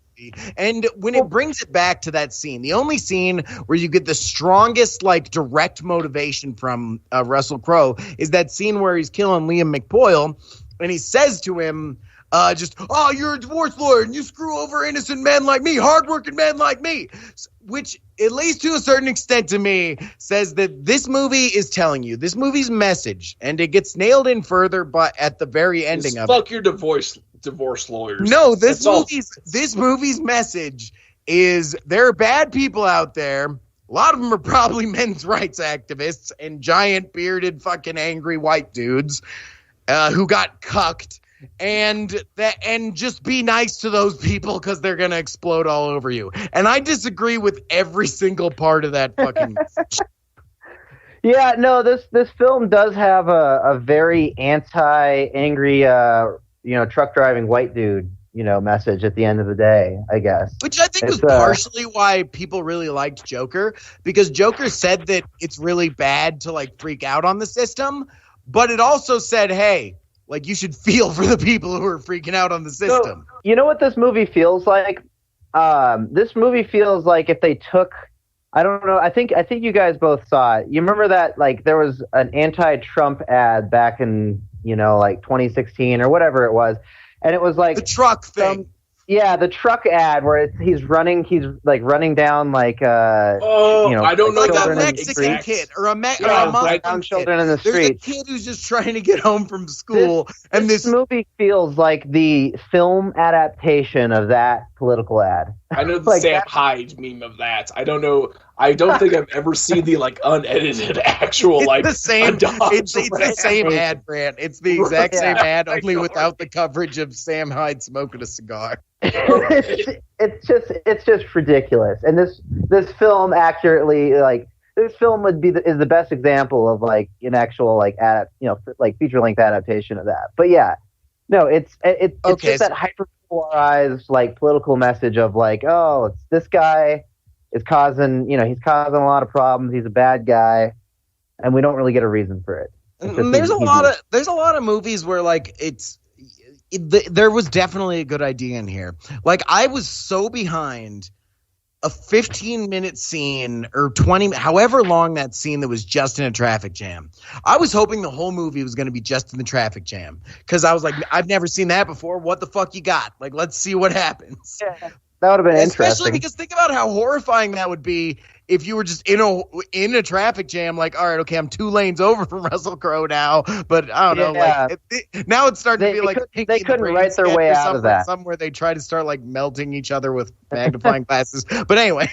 And when it brings it back to that scene, the only scene where you get the strongest direct motivation from Russell Crowe is that scene where he's killing Liam McBoyle, and he says to him, you're a divorce lawyer and you screw over innocent men like me, hardworking men like me, which at least to a certain extent to me says that this movie is telling you this movie's message, and it gets nailed in further but at the very ending of fuck your divorce lawyers. No, this movie's message is there are bad people out there. A lot of them are probably men's rights activists and giant bearded fucking angry white dudes who got cucked, and just be nice to those people because they're gonna explode all over you. And I disagree with every single part of that fucking message. Yeah, no, this film does have a very anti-angry truck driving white dude, message at the end of the day, I guess. Which I think was partially why people really liked Joker, because Joker said that it's really bad to freak out on the system, but it also said, hey, you should feel for the people who are freaking out on the system. So, you know what this movie feels like? This movie feels like if they took, I don't know, I think you guys both saw it. You remember that there was an anti-Trump ad back in 2016 or whatever it was, and it was the truck thing. The truck ad where he's running down I don't know, a Mexican kid or a Muslim children in the street. There's a kid who's just trying to get home from school, this movie feels like the film adaptation of that political ad. I know the Sam Hyde meme of that. I don't know. I don't think I've ever seen the unedited actual it's the same. It's the same ad, Grant. It's the exact same ad, only without the coverage of Sam Hyde smoking a cigar. It's just ridiculous. And this film accurately this film is the best example of like an actual like like feature length adaptation of that. But yeah, no, it's just that hyper polarized like political message of like, oh, it's this guy is causing he's causing a lot of problems. He's a bad guy, and we don't really get a reason for it. There's a lot of movies where like there was definitely a good idea in here. Like I was so behind a 15-minute scene or 20, however long that scene that was just in a traffic jam. I was hoping the whole movie was going to be just in the traffic jam because I was like, I've never seen that before. What the fuck you got? Like, let's see what happens. Yeah, that would have been interesting. Especially because think about how horrifying that would be if you were just in a traffic jam. Like, all right, okay, I'm 2 lanes over from Russell Crowe now, but I don't know. Like now it's starting to be like they couldn't write their way out of that. Somewhere they try to start like melting each other with magnifying glasses. But anyway,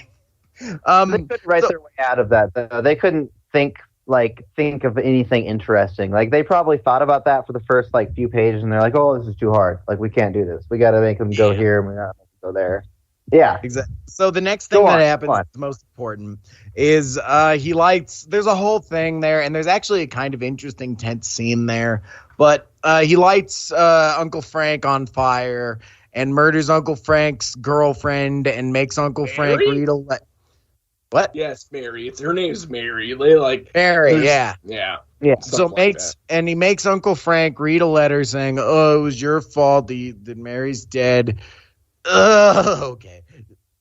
they couldn't write their way out of that. Though. They couldn't think of anything interesting. Like they probably thought about that for the first like few pages, and they're like, "Oh, this is too hard. Like we can't do this. We got to make them go here, and we got to make them go there." Yeah, exactly. So the next thing that happens, the most important, is there's a whole thing there, and there's actually a kind of interesting tense scene there. But he lights Uncle Frank on fire and murders Uncle Frank's girlfriend and makes Uncle Frank read a what? Yes, Mary. Her name's Mary. They like Mary. Yeah. So he makes Uncle Frank read a letter saying, "Oh, it was your fault that Mary's dead." Okay,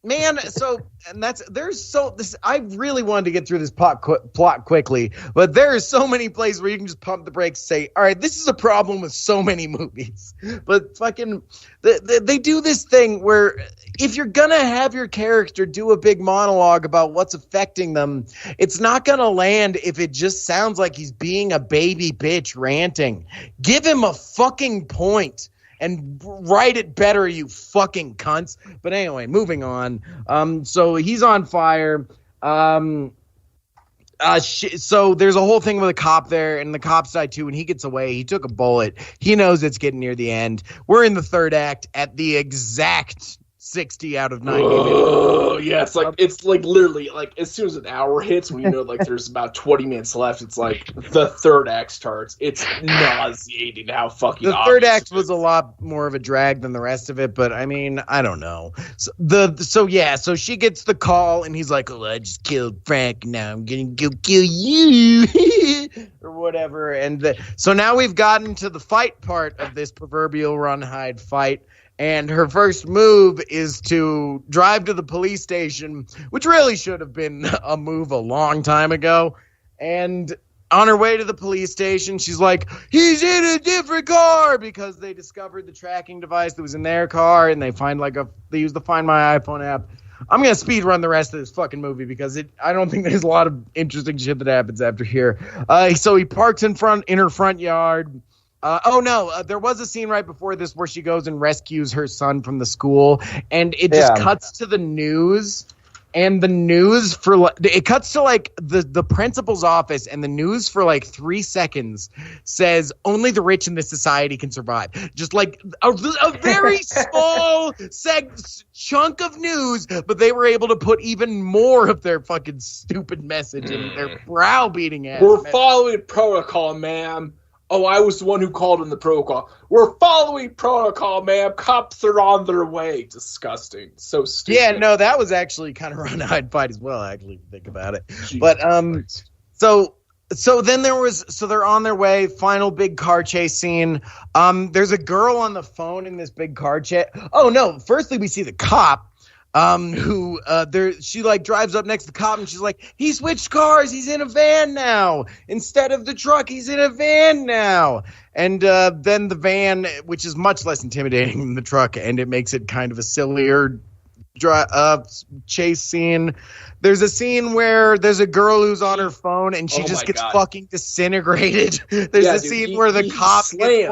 man. So I really wanted to get through this plot quickly, but there are so many places where you can just pump the brakes and say, all right, this is a problem with so many movies. But fucking they do this thing where if you're gonna have your character do a big monologue about what's affecting them, it's not gonna land if it just sounds like he's being a baby bitch ranting. Give him a fucking point. And write it better, you fucking cunts. But anyway, moving on. So he's on fire. So there's a whole thing with a cop there, and the cops die too, and he gets away. He took a bullet. He knows it's getting near the end. We're in the third act at the exact 60 out of 90 minutes. Oh, yeah, it's like literally like as soon as an hour hits, when you know like there's about 20 minutes left, it's like the third act starts. It's nauseating how fucking the third act was a lot more of a drag than the rest of it, but I mean, I don't know. So she gets the call and he's like, "Oh, I just killed Frank, now I'm gonna go kill you." Or whatever. And so now we've gotten to the fight part of this proverbial run hide fight. And her first move is to drive to the police station, which really should have been a move a long time ago. And on her way to the police station, she's like, "He's in a different car," because they discovered the tracking device that was in their car, and they use the Find My iPhone app. I'm going to speed run the rest of this fucking movie because I don't think there's a lot of interesting shit that happens after here. So he parks in her front yard. There was a scene right before this where she goes and rescues her son from the school, and it just cuts to the news, and the news it cuts to like the principal's office, and the news for like 3 seconds says only the rich in this society can survive. Just like a very small chunk of news, but they were able to put even more of their fucking stupid message in their browbeating ass. We're following protocol, ma'am. Oh, I was the one who called in the protocol. We're following protocol, ma'am. Cops are on their way. Disgusting. So stupid. Yeah, no, that was actually kind of run hide fight as well, actually, if you think about it. Jesus but Christ. So then they're on their way, final big car chase scene. There's a girl on the phone in this big car chase. Oh no, firstly we see the cop. She like drives up next to the cop and she's like, "He switched cars. He's in a van now. Instead of the truck, he's in a van now." And then the van, which is much less intimidating than the truck, and it makes it kind of a sillier chase scene. There's a scene where there's a girl who's on her phone and she just gets fucking disintegrated. There's a scene where the cop gets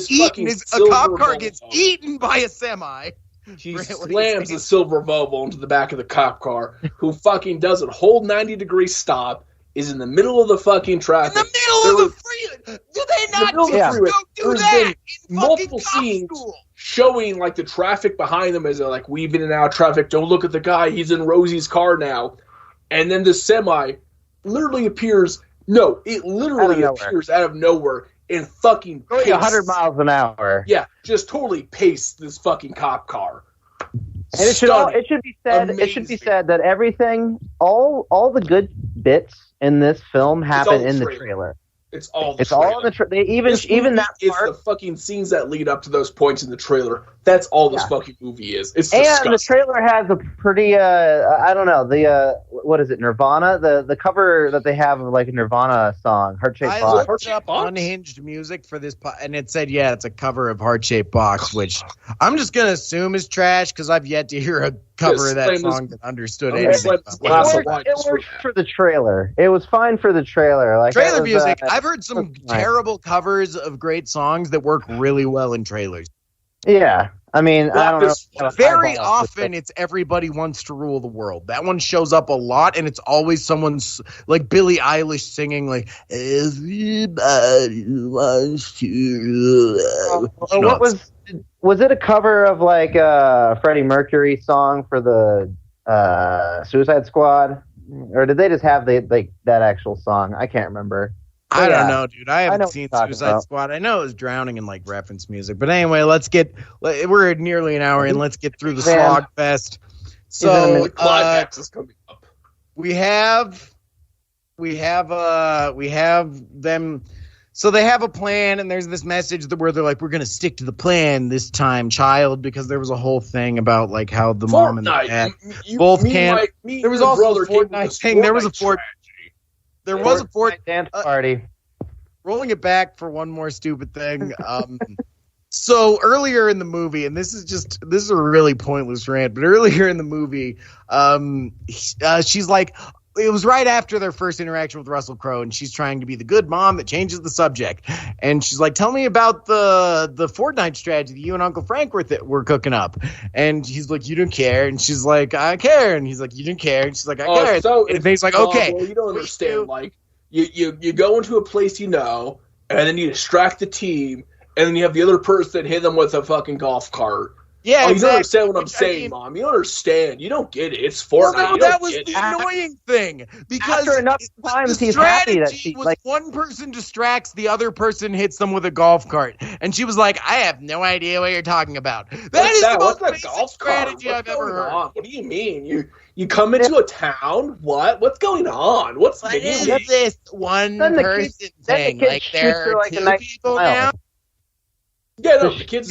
fucking eaten. A cop car gets eaten by a semi. He slams a silver Volvo into the back of the cop car, who fucking doesn't hold 90-degree stop, is in the middle of the fucking traffic. In the middle of the freeway! Do they not do that in multiple scenes showing like the traffic behind them as they're like weaving in and out of traffic. Don't look at the guy, he's in Rosie's car now. And then the semi literally appears. No, it literally appears out of nowhere and fucking going 100 miles an hour. Yeah, just totally pace this fucking cop car. And it should be said. Amazing. It should be said that everything, all the good bits in this film happen in the trailer. It's all in the trailer. Even that part. It's the fucking scenes that lead up to those points in the trailer. That's all this fucking movie is. It's disgusting. And the trailer has a pretty, I don't know, what is it, Nirvana? The cover that they have of like a Nirvana song, Heart Shaped Box. I looked up Unhinged music for this, and it said, yeah, it's a cover of Heart Shaped Box, which I'm just going to assume is trash because I've yet to hear a cover of that song that understood anything. It worked for the trailer. It was fine for the trailer. Like trailer music. I've heard some terrible covers of great songs that work really well in trailers. Yeah, I mean, I don't know. Very often, it's Everybody Wants to Rule the World. That one shows up a lot, and it's always someone's like Billie Eilish singing like Everybody Wants to. What was it a cover of like Freddie Mercury song for the Suicide Squad, or did they just have that actual song? I can't remember. I don't know, dude. I haven't seen Suicide Squad. I know it was drowning in like reference music, but anyway, we're nearly an hour in. Let's get through the slog fest. So the climax is coming up. We have them. So they have a plan, and there's this message where they're like, "We're going to stick to the plan this time, child," because there was a whole thing about like how the mom and the dad both can't. There was also a Fortnite thing. There was a Fortnite. There was a Fortnite dance party. Rolling it back for one more stupid thing. So earlier in the movie, and this is a really pointless rant, but earlier in the movie, she's like, it was right after their first interaction with Russell Crowe, and she's trying to be the good mom that changes the subject. And she's like, tell me about the Fortnite strategy that you and Uncle Frank were cooking up. And he's like, you don't care. And she's like, I care. And he's like, you don't care. And she's like, I care. So and he's like, okay. Well, you don't understand. Like, you go into a place and then you distract the team, and then you have the other person hit them with a fucking golf cart. Yeah, exactly. You don't understand what I'm saying, Mom. You don't understand. You don't get it. It's Fortnite. Well, no, that was the annoying thing. Because after enough times, he's happy that she was one person distracts, the other person hits them with a golf cart, and she was like, "I have no idea what you're talking about." That is the most basic strategy I've ever heard. What do you mean? You come into a town? What? What's going on? What is this one person thing? Like there are two people now. Yeah, no, the kid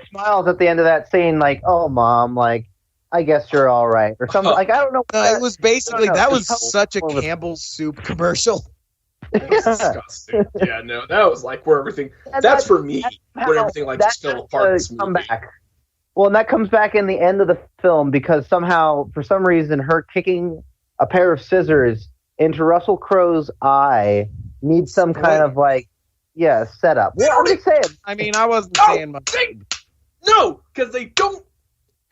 smiles at the end of that scene, like, "Oh, Mom, like, I guess you're all right," or something. Like, I don't know. It was basically that was such a Campbell's soup commercial. Disgusting. Yeah, no, that was like where everything. That's for me where everything like just fell apart. This movie. Well, and that comes back in the end of the film because somehow, for some reason, her kicking a pair of scissors into Russell Crowe's eye needs some kind of like. Yeah, setup. Yeah, I'm just saying. I mean, I wasn't saying much. No, because they don't.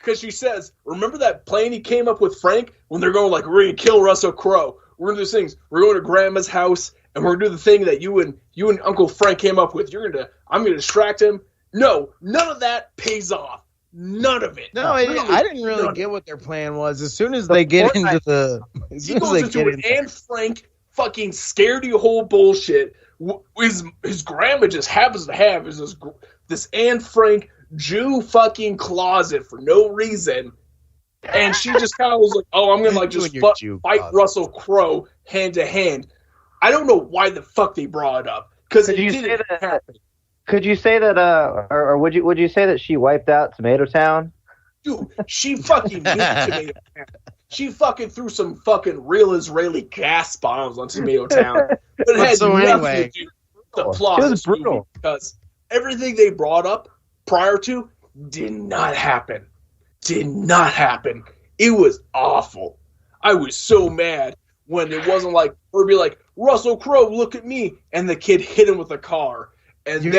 Because she says, remember that plan he came up with Frank when they're going like, we're going to kill Russell Crowe. We're going to do these things. We're going to Grandma's house, and we're going to do the thing that you and Uncle Frank came up with. I'm going to distract him. No, none of that pays off. None of it. No, I didn't really get what their plan was. As soon as they get into the, he goes into it, and Frank fucking scaredy whole bullshit. His grandma just happens to have this Anne Frank Jew fucking closet for no reason, and she just kind of was like, "Oh, I'm gonna like just fight Russell Crowe hand to hand." I don't know why the fuck they brought it up because it didn't happen. Could you say that, or would you say that she wiped out Tomato Town? Dude, she fucking nuked Tomato Town. She fucking threw some fucking real Israeli gas bombs on Tomato Town. But it had nothing to do with the plot of this movie because everything they brought up prior to did not happen. Did not happen. It was awful. I was so mad when it wasn't like her be like, Russell Crowe, look at me, and the kid hit him with a car. And he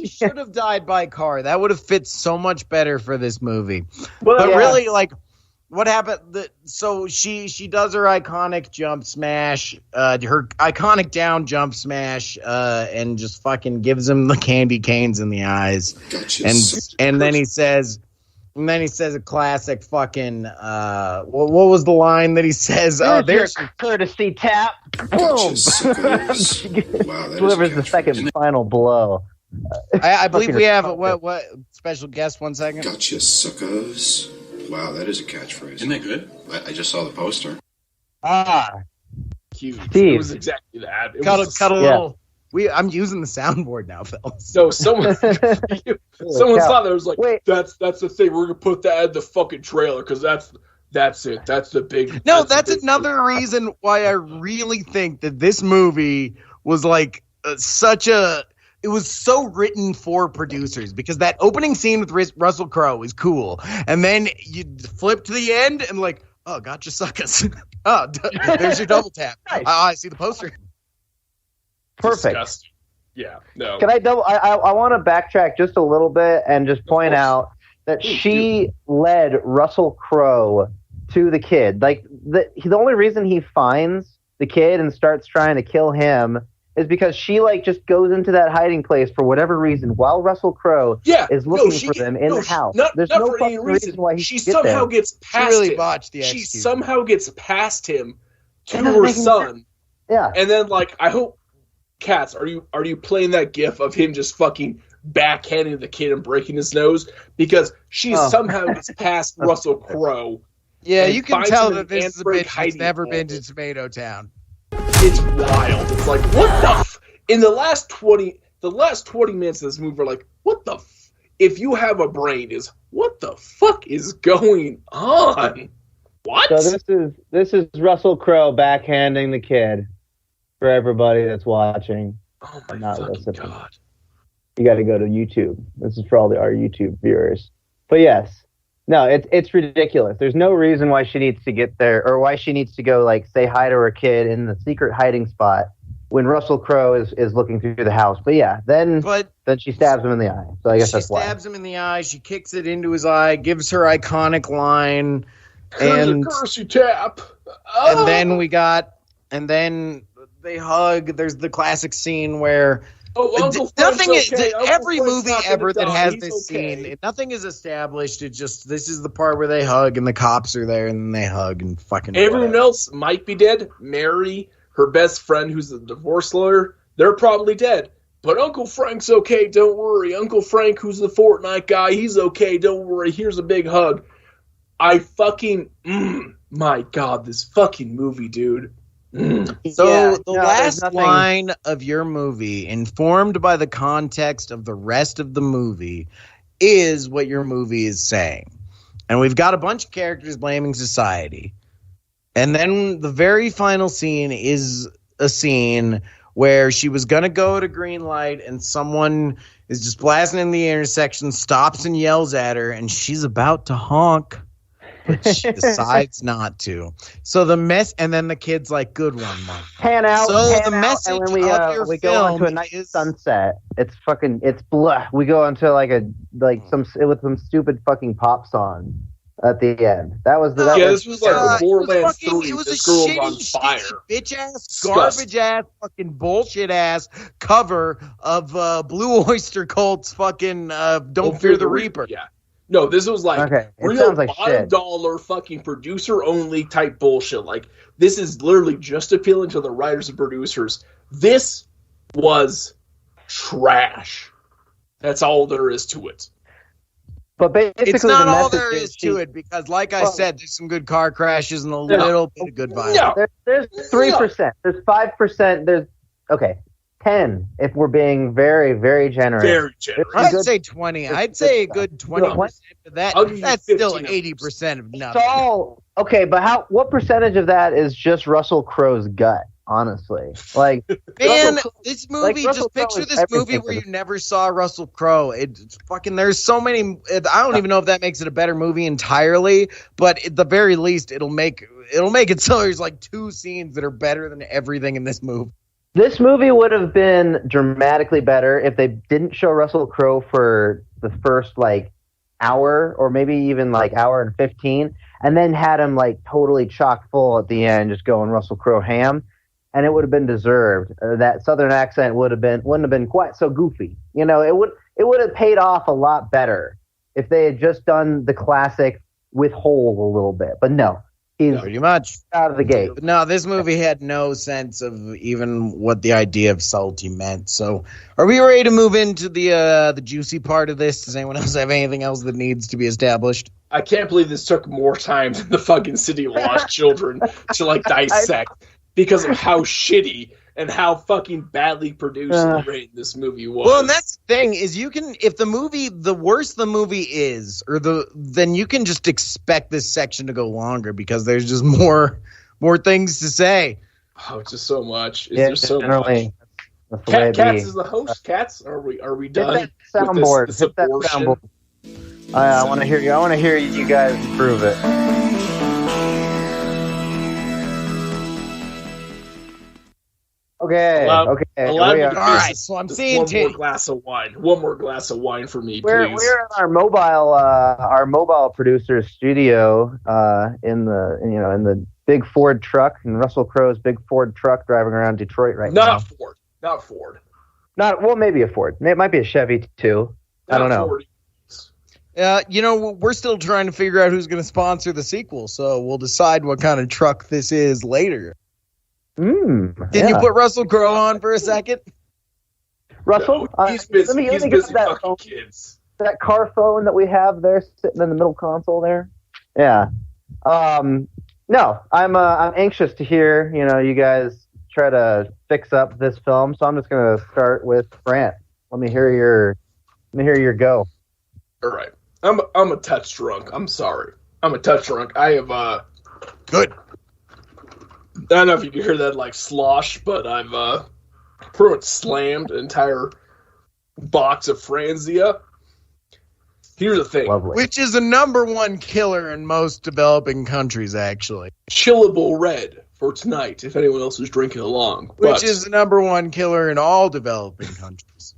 should have died by car. That would have fit so much better for this movie. But really, like, what happened? So she does her iconic jump smash, her iconic down jump smash, and just fucking gives him the candy canes in the eyes. And then he says, And then he says a classic fucking, what was the line that he says? There's your courtesy tap. Boom. Delivers the second final blow. I believe we have what special guest. 1 second. Gotcha, suckers. Wow, that is a catchphrase. Isn't that good? I just saw the poster. Cute. Steve. It was exactly that. Cut a little. I'm using the soundboard now, fellas. So someone thought that was like, wait, that's the thing. We're gonna put that in the fucking trailer because that's it. That's the big. No, that's another reason why I really think that this movie was like it was so written for producers, because that opening scene with Russell Crowe is cool, and then you flip to the end and like, oh, gotcha, suckers. Oh, there's your double tap. Nice. I see the poster. Perfect. Disgusting. Yeah. No. Can I double? I want to backtrack just a little bit and just point out that she led Russell Crowe to the kid. Like the only reason he finds the kid and starts trying to kill him is because she like just goes into that hiding place for whatever reason while Russell Crowe is looking for them in the house. There's no fucking reason why she somehow gets past really him. Botched the she execution. somehow gets past him to her son. Yeah. And then like I hope Katz, are you playing that gif of him just fucking backhanding the kid and breaking his nose? Because she somehow gets past Russell Crowe. Yeah, you can tell that this is a bitch who's never been to Tomato Town. It's wild. It's like, what the in the last 20 minutes of this movie are like, what the if you have a brain is what the fuck is going on? What? So this is Russell Crowe backhanding the kid for everybody that's watching. Oh my fucking god. You got to go to YouTube. This is for all our YouTube viewers. But yes. No, it's ridiculous. There's no reason why she needs to get there, or why she needs to go like say hi to her kid in the secret hiding spot when Russell Crowe is looking through the house. But yeah, then she stabs him in the eye. So I guess that's why. She stabs him in the eye. She kicks it into his eye, gives her iconic line, and curse you tap. And then they hug. There's the classic scene where. Nothing is every movie ever that has this scene. Nothing is established. It just this is the part where they hug and the cops are there and they hug and fucking. Everyone else might be dead. Mary, her best friend, who's the divorce lawyer, they're probably dead. But Uncle Frank's okay. Don't worry. Uncle Frank, who's the Fortnite guy, he's okay. Don't worry. Here's a big hug. I fucking my god, this fucking movie, dude. So the last line of your movie, informed by the context of the rest of the movie, is what your movie is saying. And we've got a bunch of characters blaming society. And then the very final scene is a scene where she was going to go to green light and someone is just blasting in the intersection, stops and yells at her, and she's about to honk. But she decides not to. So the mess, and then the kid's like, "Good one, mom." Pan out. So the message and when we go into a night sunset. It's blah. We go into some stupid fucking pop song at the end. This was like Borderlands 3. This girl was on fire. Bitch ass, garbage ass, fucking bullshit ass cover of Blue Oyster Cult's fucking "Don't Fear the Reaper." Yeah. No, this was like real like bottom dollar fucking producer only type bullshit. Like this is literally just appealing to the writers and producers. This was trash. That's all there is to it. But basically, it's not all there is to it because, like I said, there's some good car crashes and a little bit of good violence. No. There's 3%. There's 5%. There's 10 if we're being very, very generous. Very generous. I'd say 20. I'd say a good 20% of that. That's still 80% of nothing. So, but what percentage of that is just Russell Crowe's gut? Honestly, like, man, this movie. Just picture this movie where you never saw Russell Crowe. It's fucking. There's so many. I don't even know if that makes it a better movie entirely, but at the very least, it'll make it so there's like 2 scenes that are better than everything in this movie. This movie would have been dramatically better if they didn't show Russell Crowe for the first hour or maybe even hour and 15, and then had him totally chock full at the end, just going Russell Crowe ham. And it would have been deserved. That Southern accent wouldn't have been quite so goofy. It would have paid off a lot better if they had just done the classic with Hole a little bit. But no, he's pretty much out of the gate. But no, this movie had no sense of even what the idea of salty meant. So, are we ready to move into the juicy part of this? Does anyone else have anything else that needs to be established? I can't believe this took more time than the fucking City of Lost Children to like dissect because of how shitty and how fucking badly produced and written this movie was. Well, and that's the thing is you can, if the worse the movie is, then you can just expect this section to go longer because there's just more things to say. Oh, it's just so much. There's so much. Cats is the host. Cats, are we done? Hit that soundboard. With this abortion? I want to hear you. I want to hear you guys improve it. Okay. All right, so I'm seeing one more glass of wine. One more glass of wine for me, please. We're in our mobile producer's studio in the big Ford truck, in Russell Crowe's big Ford truck driving around Detroit right now. Not Ford. Maybe a Ford. It might be a Chevy too. I don't know. We're still trying to figure out who's going to sponsor the sequel, so we'll decide what kind of truck this is later. Can you put Russell Crowe on for a second? Russell, no, he's busy. He's busy fucking kids. That car phone that we have there, sitting in the middle console there. Yeah. No, I'm anxious to hear you guys try to fix up this film. So I'm just gonna start with Brant. Let me hear your go. All right. I'm a touch drunk. I'm sorry. I'm a touch drunk. I have good. I don't know if you can hear that like slosh, but I've pretty much slammed an entire box of Franzia. Here's the thing. Lovely. Which is the #1 killer in most developing countries, actually. Chillable red for tonight, if anyone else is drinking along. Which is the #1 killer in all developing countries.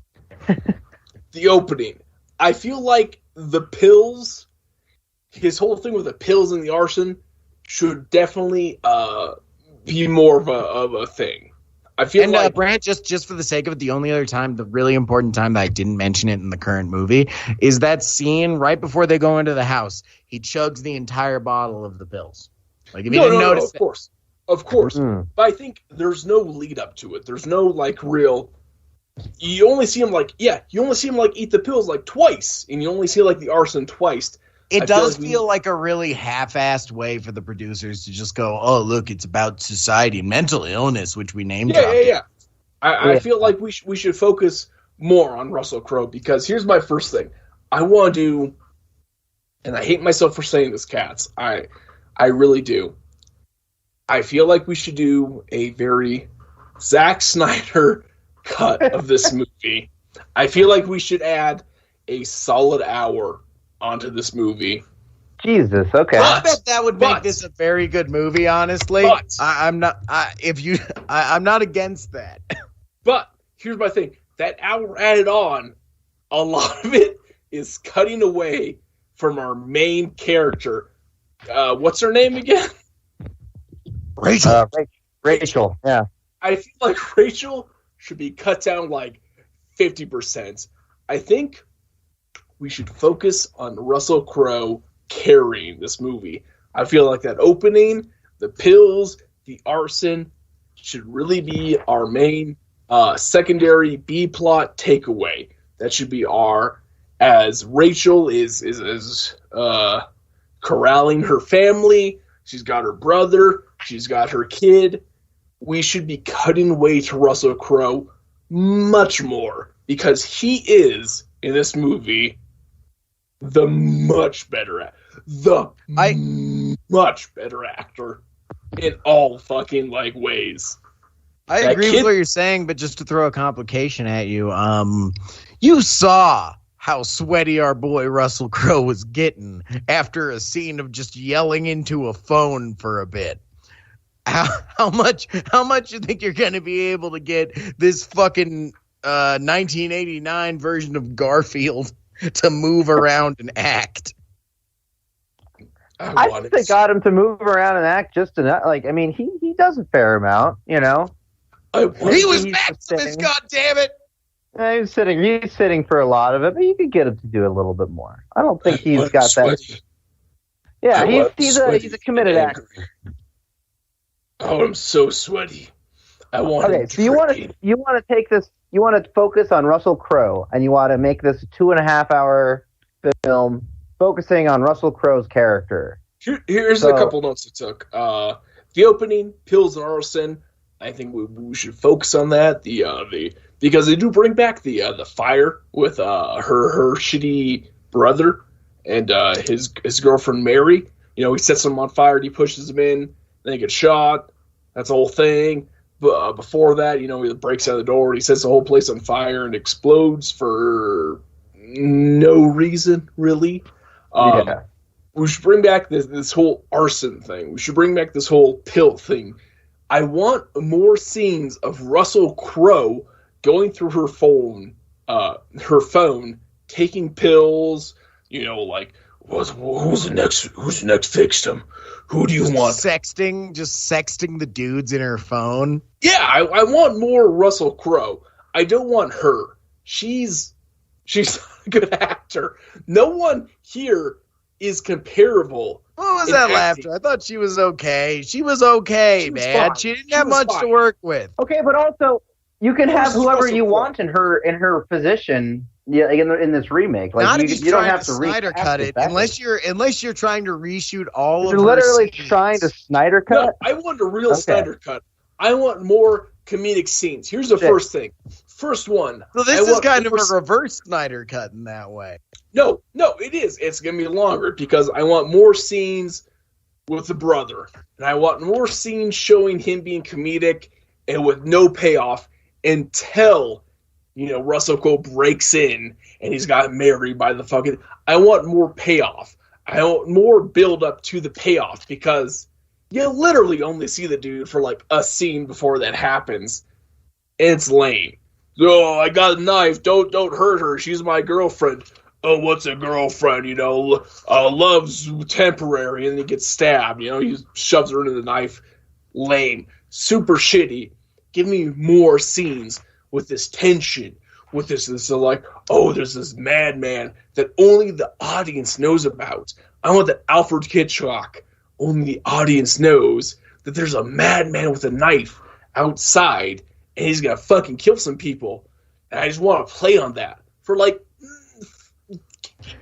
The opening. I feel like the pills, his whole thing with the pills and the arson, should definitely be more of a thing. I feel like Brant, just for the sake of it, the only other time, the really important time that I didn't mention it in the current movie is that scene right before they go into the house. He chugs the entire bottle of the pills. Like if you didn't notice, of course. But I think there's no lead up to it. There's no like real. You only see him eat the pills like twice, and you only see like the arson twice. It does feel like a really half-assed way for the producers to just go, oh, look, it's about society and mental illness, which we named. Yeah. I feel like we should focus more on Russell Crowe, because here's my first thing. I want to do, and I hate myself for saying this, Cats. I really do. I feel like we should do a very Zack Snyder cut of this movie. I feel like we should add a solid hour onto this movie. Jesus, okay. I bet that would make this a very good movie, honestly. I'm not against that. But here's my thing. That hour added on, a lot of it is cutting away from our main character. What's her name again? Rachel. Rachel, yeah. I feel like Rachel should be cut down like 50%. I think we should focus on Russell Crowe carrying this movie. I feel like that opening, the pills, the arson should really be our main secondary B-plot takeaway. That should be as Rachel is corralling her family. She's got her brother. She's got her kid. We should be cutting away to Russell Crowe much more, because he is, in this movie, the much better actor in all fucking like ways. I agree with what you're saying, but just to throw a complication at you, you saw how sweaty our boy Russell Crowe was getting after a scene of just yelling into a phone for a bit. How much you think you're going to be able to get this fucking 1989 version of Garfield to move around and act? I think they got him to move around and act just enough. Like, I mean, he does a fair amount, you know. He was Maximus, goddammit! He's sitting for a lot of it, but you could get him to do a little bit more. I don't think he's got sweaty. that. Yeah, he's a committed actor. Oh, I'm so sweaty. I want. Okay, so you want to take this. You want to focus on Russell Crowe, and you want to make this a 2.5-hour film focusing on Russell Crowe's character. Here's a couple notes I took. The opening, pills and arson. I think we should focus on that. Because they do bring back the fire with her shitty brother and his girlfriend Mary. You know, he sets them on fire and he pushes them in. Then he gets shot. That's the whole thing. But before that, you know, he breaks out the door and he sets the whole place on fire and explodes for no reason, really. We should bring back this whole arson thing. We should bring back this whole pill thing. I want more scenes of Russell Crowe going through her phone, taking pills. You know, like who's the next victim? Who do you want? Just sexting the dudes in her phone. Yeah, I want more Russell Crowe. I don't want her. She's not a good actor. No one here is comparable. What was that laughter? I thought she was okay. She was okay, man. She didn't have much to work with. Okay, but also you can have whoever you want in her position. Yeah, in this remake, like you don't have to Snyder cut it unless you're trying to reshoot all of. You're literally trying to Snyder cut. No, I want a real Snyder cut. I want more comedic scenes. Here's the first thing. First one. So this is kind of a reverse Snyder cut in that way. No, it is. It's gonna be longer because I want more scenes with the brother, and I want more scenes showing him being comedic and with no payoff until. You know, Russell Crowe breaks in and he's got married by the fucking. I want more payoff. I want more build up to the payoff because you literally only see the dude for like a scene before that happens. And it's lame. Oh, I got a knife. Don't hurt her. She's my girlfriend. Oh, what's a girlfriend? You know, love's temporary, and he gets stabbed. You know, he shoves her into the knife. Lame. Super shitty. Give me more scenes. With this tension, with this like, oh, there's this madman that only the audience knows about. I want that Alfred Hitchcock. Only the audience knows that there's a madman with a knife outside, and he's gonna fucking kill some people. And I just want to play on that for like,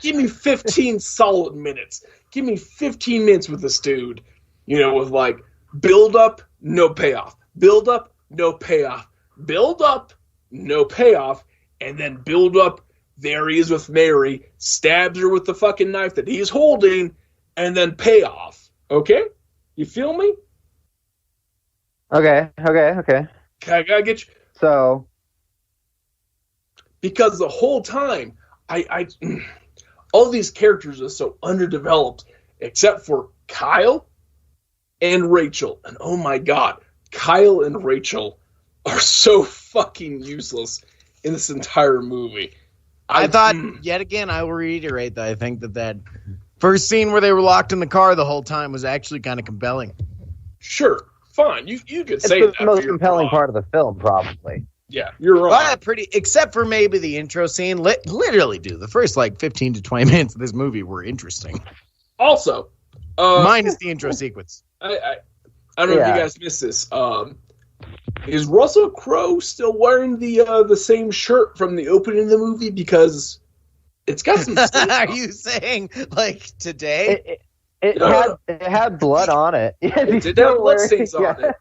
give me 15 solid minutes. Give me 15 minutes with this dude. You know, with like build up, no payoff. Build up, no payoff. Build up, no payoff, and then build up. There he is with Mary, stabs her with the fucking knife that he's holding, and then payoff. Okay? You feel me? Okay. I gotta get you. So, because the whole time, I all these characters are so underdeveloped, except for Kyle and Rachel. And oh my god, Kyle and Rachel are so fucking useless in this entire movie. I thought, yet again, I will reiterate that I think that first scene where they were locked in the car the whole time was actually kind of compelling. Sure, fine. You could say it's the most compelling part of the film, probably. Yeah, you're wrong. But except for maybe the intro scene. Literally, dude, the first like 15 to 20 minutes of this movie were interesting. Also, minus the intro sequence. I don't know if you guys missed this. Is Russell Crowe still wearing the same shirt from the opening of the movie? Because it's got some. Are you saying like today? It had blood on it. It did have blood stains on it.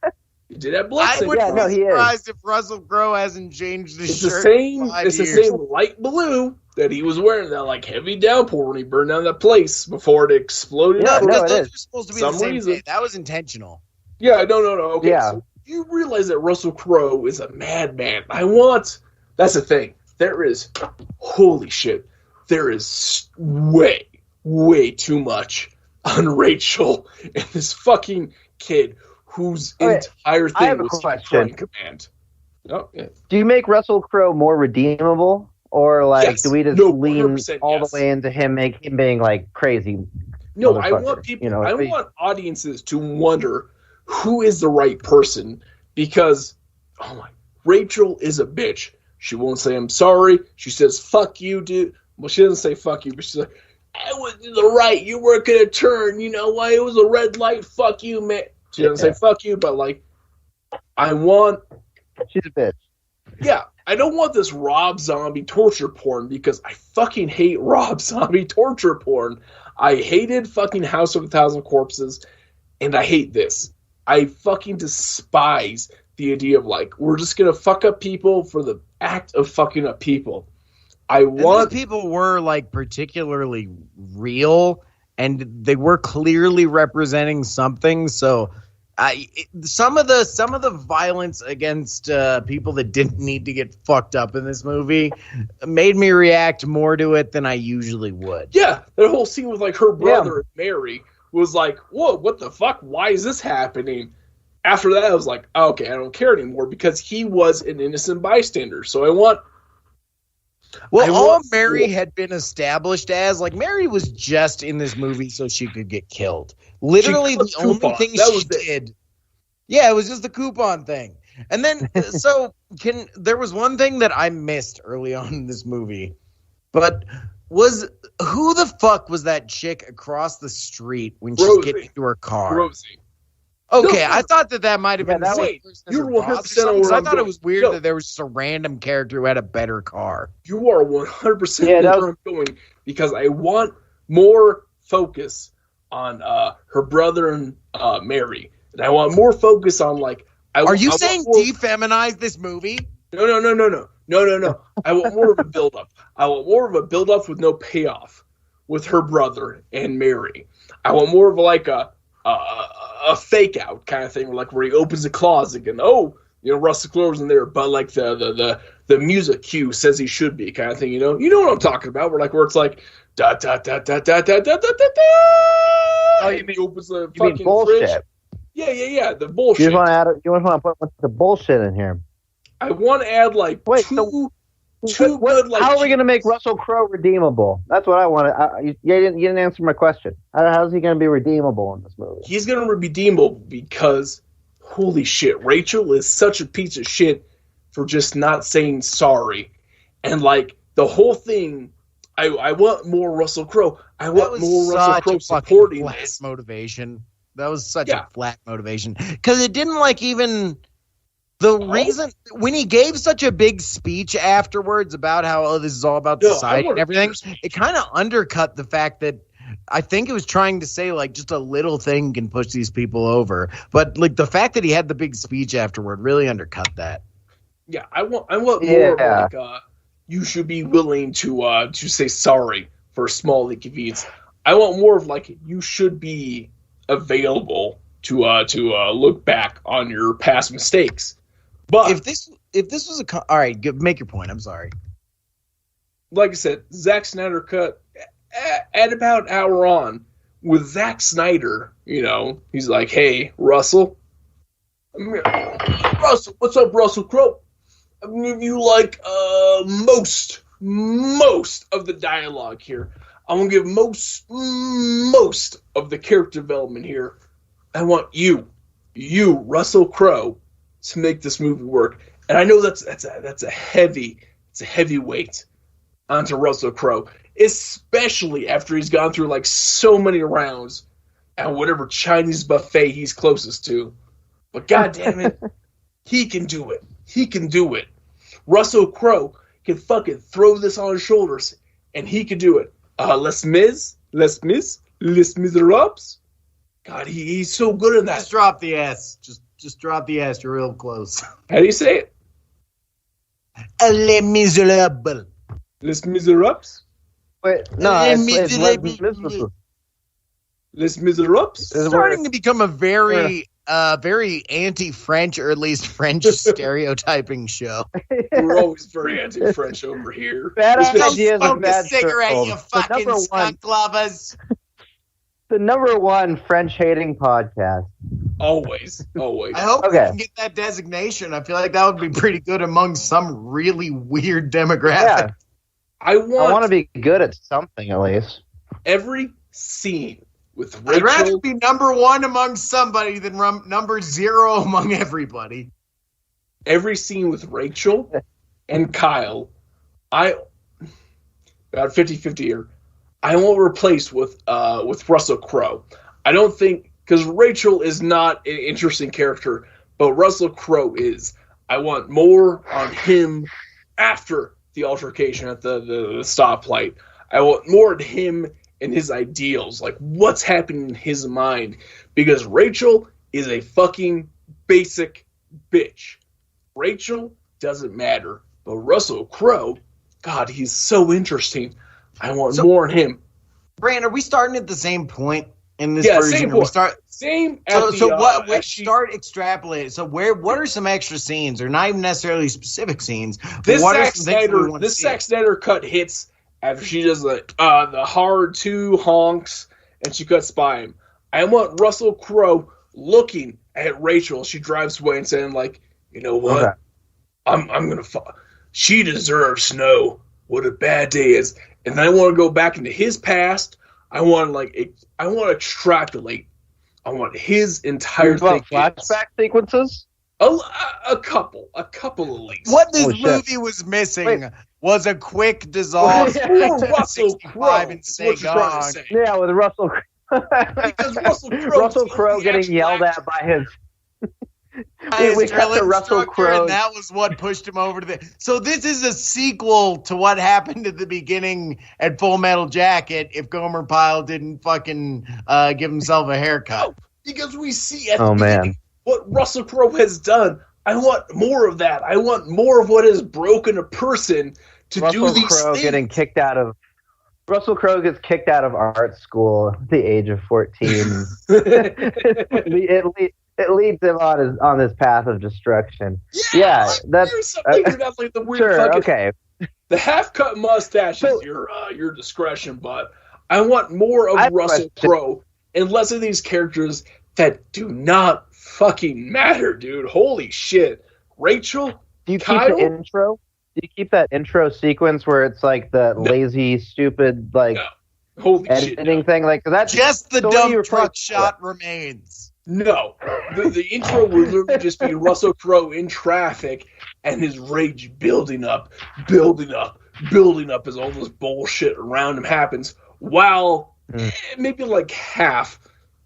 It did have blood stains. I would be surprised if Russell Crowe hasn't changed the shirt. It's the same light blue that he was wearing that like heavy downpour when he burned down that place before it exploded. No, those are supposed to be the same day. That was intentional. Yeah, no. Okay, so you realize that Russell Crowe is a madman. That's the thing. Holy shit, there is way, way too much on Rachel and this fucking kid whose entire thing was front command. Oh, yeah. Do you make Russell Crowe more redeemable? Or like, do we just lean all the way into him being like crazy? No, I want people, I want audiences to wonder who is the right person because, Rachel is a bitch. She won't say I'm sorry. She says, fuck you, dude. Well, she doesn't say fuck you, but she's like, I was to the right. You weren't going to turn. You know why? It was a red light. Fuck you, man. She doesn't say fuck you, but like, I want... She's a bitch. Yeah, I don't want this Rob Zombie torture porn because I fucking hate Rob Zombie torture porn. I hated fucking House of a Thousand Corpses, and I hate this. I fucking despise the idea of like, we're just going to fuck up people for the act of fucking up people. Those people were like particularly real, and they were clearly representing something. So, some of the violence against people that didn't need to get fucked up in this movie made me react more to it than I usually would. Yeah, that whole scene with like her brother and Mary was like, whoa, what the fuck? Why is this happening? After that, I was like, okay, I don't care anymore because he was an innocent bystander. So I want. All Mary had been established as, like, Mary was just in this movie so she could get killed. Literally, the only thing she did. Yeah, it was just the coupon thing. And then, there was one thing that I missed early on in this movie, but who the fuck was that chick across the street when she's getting into her car? Rosie. Okay, I thought that might have been the same person. You're 100% I thought it was weird that there was just a random character who had a better car. You are 100% where I'm going because I want more focus on her brother and Mary, and I want more focus on like. Are you saying defeminize this movie? No. I want more of a build-up. I want more of a build-up with no payoff with her brother and Mary. I want more of like a fake out kind of thing, like where he opens the closet and Russell Crowe's in there, but like the music cue says he should be kind of thing. You know what I'm talking about? Where it's like da da da da da da da da da da. Oh, you mean opens the fucking bullshit? Fridge. Yeah, the bullshit. You just want to put the bullshit in here. I want to add like two good. Like, how are we going to make Russell Crowe redeemable? That's what I want. You didn't answer my question. How's he going to be redeemable in this movie? He's going to be redeemable because, holy shit, Rachel is such a piece of shit for just not saying sorry. And like the whole thing, I want more Russell Crowe. I want more Russell Crowe supporting this motivation. That was such a flat motivation because it didn't like even. The reason when he gave such a big speech afterwards about how this is all about society and everything, it kind of undercut the fact that I think it was trying to say like just a little thing can push these people over, but like the fact that he had the big speech afterward really undercut that. Yeah, I want more of like you should be willing to say sorry for a small inconvenience. I want more of like you should be available to look back on your past mistakes. But if this was all right, make your point. I'm sorry. Like I said, Zack Snyder cut at about an hour on with Zack Snyder. He's like, "Hey, Russell, what's up, Russell Crowe? I'm gonna give you like most of the dialogue here. I'm gonna give most of the character development here. I want you, Russell Crowe, to make this movie work." And I know that's a heavy weight onto Russell Crowe, especially after he's gone through like so many rounds at whatever Chinese buffet he's closest to. But goddamn it, he can do it. He can do it. Russell Crowe can fucking throw this on his shoulders, and he can do it. Les Miserables. God, he's so good at that. Just drop the S. Just drop the S. You're real close. How do you say it? Les Miserables. Les Miserables? Wait, no, it's Les Miserables? It's starting to become a very anti-French, or at least French stereotyping show. We're always very anti-French over here. Bad ideas smoke and bad a cigarette, circles. you fucking skunk lovers. The number one French-hating podcast. Always. I hope we can get that designation. I feel like that would be pretty good among some really weird demographic. Yeah. I want to be good at something, at least. Every scene with Rachel. I'd rather be number one among somebody than number zero among everybody. Every scene with Rachel and Kyle, I about 50-50 here. I want replaced with Russell Crowe. I don't think, because Rachel is not an interesting character, but Russell Crowe is. I want more on him after the altercation at the stoplight. I want more on him and his ideals, like what's happening in his mind, because Rachel is a fucking basic bitch. Rachel doesn't matter, but Russell Crowe, God, he's so interesting. I want more on him. Brand, are we starting at the same point in this Yeah, version? same Or we point. start Same. start extrapolating. So what are some extra scenes, or not even necessarily specific scenes? This what Zack Snyder cut hits after she does the hard two honks and she cuts by him. I want Russell Crowe looking at Rachel as she drives away and saying, like, you know what? Okay. I'm gonna. She deserves to know what a bad day is, and then I want to go back into his past. I want to extrapolate. I want his entire thing. Flashback sequences. A couple at least. What this movie was missing was a quick dissolve. Russell Crowe and say gone. Yeah, with Russell. Because Russell Crowe getting yelled at by his. We cut to Russell Crowe. And that was what pushed him over to the. So this is a sequel to what happened at the beginning at Full Metal Jacket. If Gomer Pyle didn't fucking give himself a haircut, because we see at the beginning what Russell Crowe has done. I want more of that. I want more of what has broken a person to do these things. Getting kicked out of. Russell Crowe gets kicked out of art school at the age of 14. It leads him on his path of destruction. Yeah, that's like the weird. Sure, okay. The half-cut mustache is your discretion, but I want more of Russell Crowe and less of these characters that do not fucking matter, dude. Holy shit, Rachel. Do you keep the intro? Do you keep that intro sequence where it's like the lazy, stupid, like editing thing? Like that's just the dump truck shot remains. No, the intro would literally just be Russell Crowe in traffic and his rage building up as all this bullshit around him happens. While maybe like half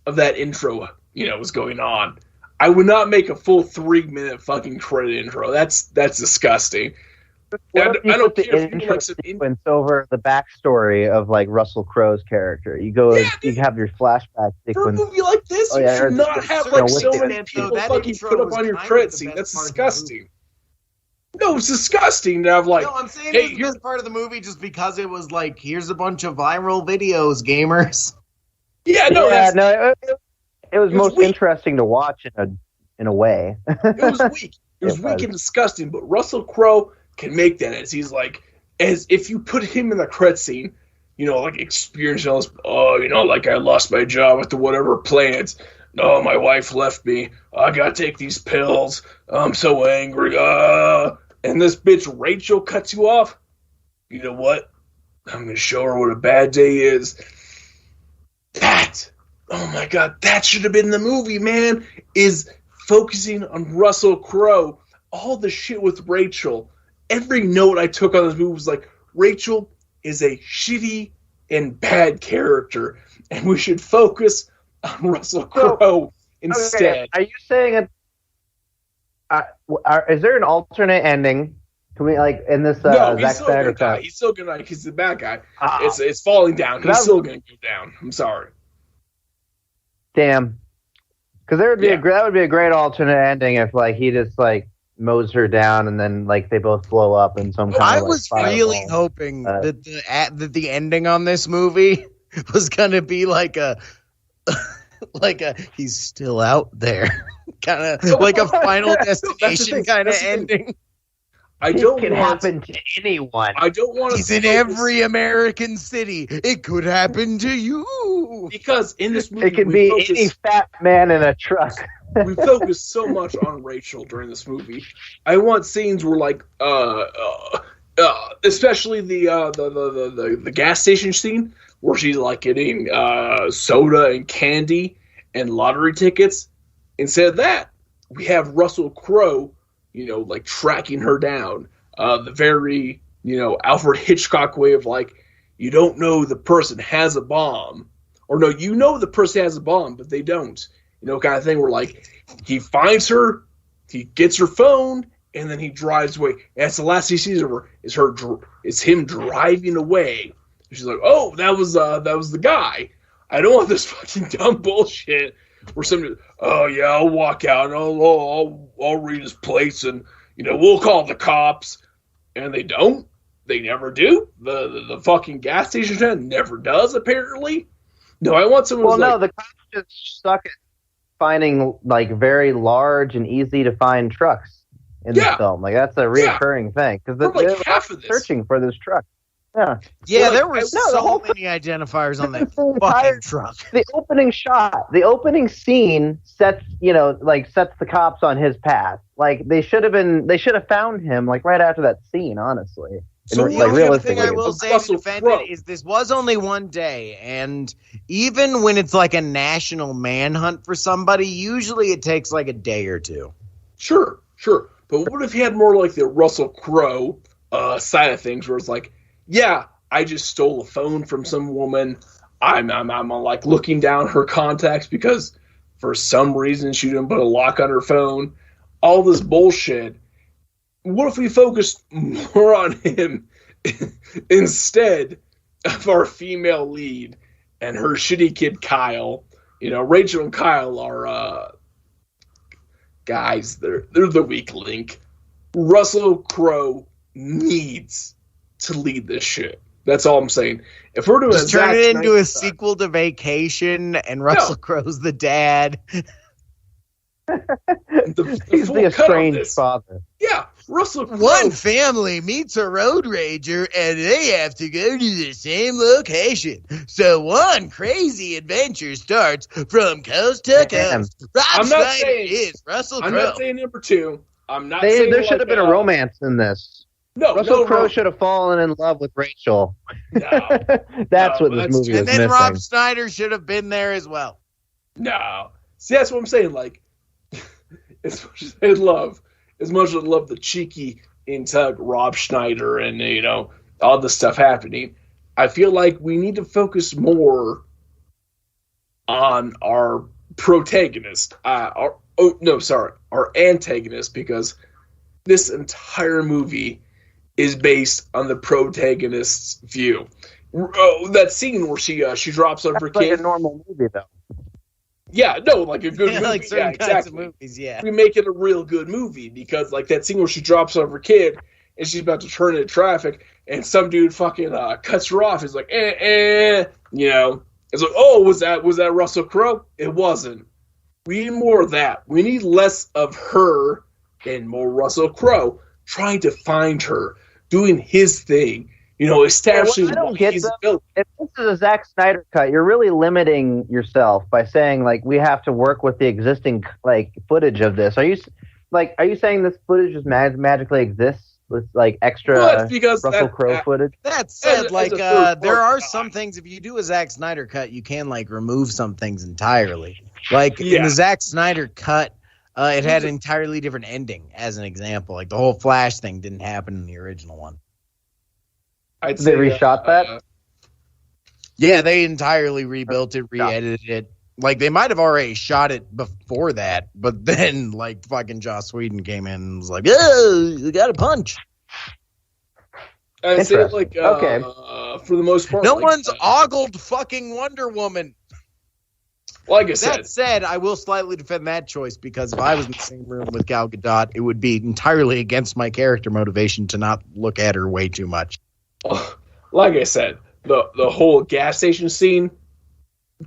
of that intro, is going on. I would not make a full 3-minute fucking credit intro. That's disgusting. I don't care if you like sequence over the backstory of like Russell Crowe's character. You go, you have your flashback sequence. For a movie like this, you should not have like so many people fucking put up on your credit scene. That's disgusting. No, it's disgusting to have like. No, I'm saying it's the best part of the movie just because it was like, here's a bunch of viral videos, gamers. It was most weak. Interesting to watch in a way. It was weak. It was weak and disgusting. But Russell Crowe can make that as if you put him in the credit scene, like experiencing all this, like I lost my job at the whatever plant. No, my wife left me. I gotta take these pills. I'm so angry. And this bitch Rachel cuts you off. You know what? I'm gonna show her what a bad day is. Oh my God, that should have been the movie, man. Is focusing on Russell Crowe. All the shit with Rachel. Every note I took on this movie was like, Rachel is a shitty and bad character, and we should focus on Russell Crowe instead. Are you saying is there an alternate ending? Can we in this Zack Snyder cut? He's still gonna. He's the bad guy. It's falling down. He's still gonna go down. I'm sorry. Damn. Because that would be a great alternate ending if he just mows her down and then they both blow up in some kind of I was really hoping that the ending on this movie was gonna be like a he's still out there kind of like a Final Destination kind of ending. It could happen to anyone. I don't want to. He's in every American city. It could happen to you. Because in this movie, it could be any fat man in a truck. We focus so much on Rachel during this movie. I want scenes where, especially the gas station scene where she's getting soda and candy and lottery tickets. Instead of that, we have Russell Crowe, tracking her down. the very, Alfred Hitchcock way of like, you don't know the person has a bomb. Or no, you know the person has a bomb, but they don't. Kind of thing where like, he finds her, he gets her phone, and then he drives away. And that's the last he sees of her, is him driving away. She's like, oh, that was the guy. I don't want this fucking dumb bullshit where somebody, oh yeah, I'll walk out and I'll read his plates and we'll call the cops, and they don't. They never do. The fucking gas station attendant never does, apparently. No, I want someone. Well, no, the cops just suck at finding like very large and easy to find trucks in the film. Like that's a reoccurring thing because they're half of this searching for this truck. Yeah, yeah, there were so many identifiers on that fucking truck. The opening scene sets the cops on his path. Like they should have found him like right after that scene. Honestly, so the only thing I will say to defend it is this was only one day, and even when it's like a national manhunt for somebody, usually it takes like a day or two. Sure, but what if he had more like the Russell Crowe side of things, where it's like, yeah, I just stole a phone from some woman. I'm like looking down her contacts because for some reason she didn't put a lock on her phone. All this bullshit. What if we focused more on him instead of our female lead and her shitty kid Kyle? Rachel and Kyle are guys. They're the weak link. Russell Crowe needs to lead this shit. That's all I'm saying. If we're doing just turn it into a sequel to Vacation, and Russell Crowe's the dad. He's the estranged father. Yeah, Russell Crowe. One family meets a road rager, and they have to go to the same location. So one crazy adventure starts from coast to coast. I'm not saying number two. I'm not saying there should have been a romance in this. No, Russell Crowe should have fallen in love with Rachel. No, that's what this movie was missing. And then Rob Schneider should have been there as well. No. See, that's what I'm saying. Like, as much as I love the cheeky in tug Rob Schneider and all this stuff happening, I feel like we need to focus more on our protagonist. Our antagonist, because this entire movie is based on the protagonist's view. That scene where she drops off her kid. Like a normal movie, though. Yeah, no, like a good movie. Like certain kinds of movies, yeah. We make it a real good movie because, like, that scene where she drops off her kid and she's about to turn into traffic and some dude fucking cuts her off. He's like, It's like, oh, was that Russell Crowe? It wasn't. We need more of that. We need less of her and more Russell Crowe trying to find her, doing his thing, establishing what he's built. If this is a Zack Snyder cut, you're really limiting yourself by saying like we have to work with the existing like footage of this. Are you saying this footage just magically exists with like extra Russell Crowe footage? That said, there are some things, if you do a Zack Snyder cut, you can like remove some things entirely. Like in the Zack Snyder cut, it had an entirely different ending, as an example. Like the whole Flash thing didn't happen in the original one. I'd say they reshot that? Yeah, they entirely rebuilt it, re-edited it. Like, they might have already shot it before that, but then, like, fucking Joss Whedon came in and was like, oh, you got a punch. I'd say, like, okay. For the most part. No one's ogled fucking Wonder Woman. Like I said. That said, I will slightly defend that choice because if I was in the same room with Gal Gadot, it would be entirely against my character motivation to not look at her way too much. Like I said, the whole gas station scene,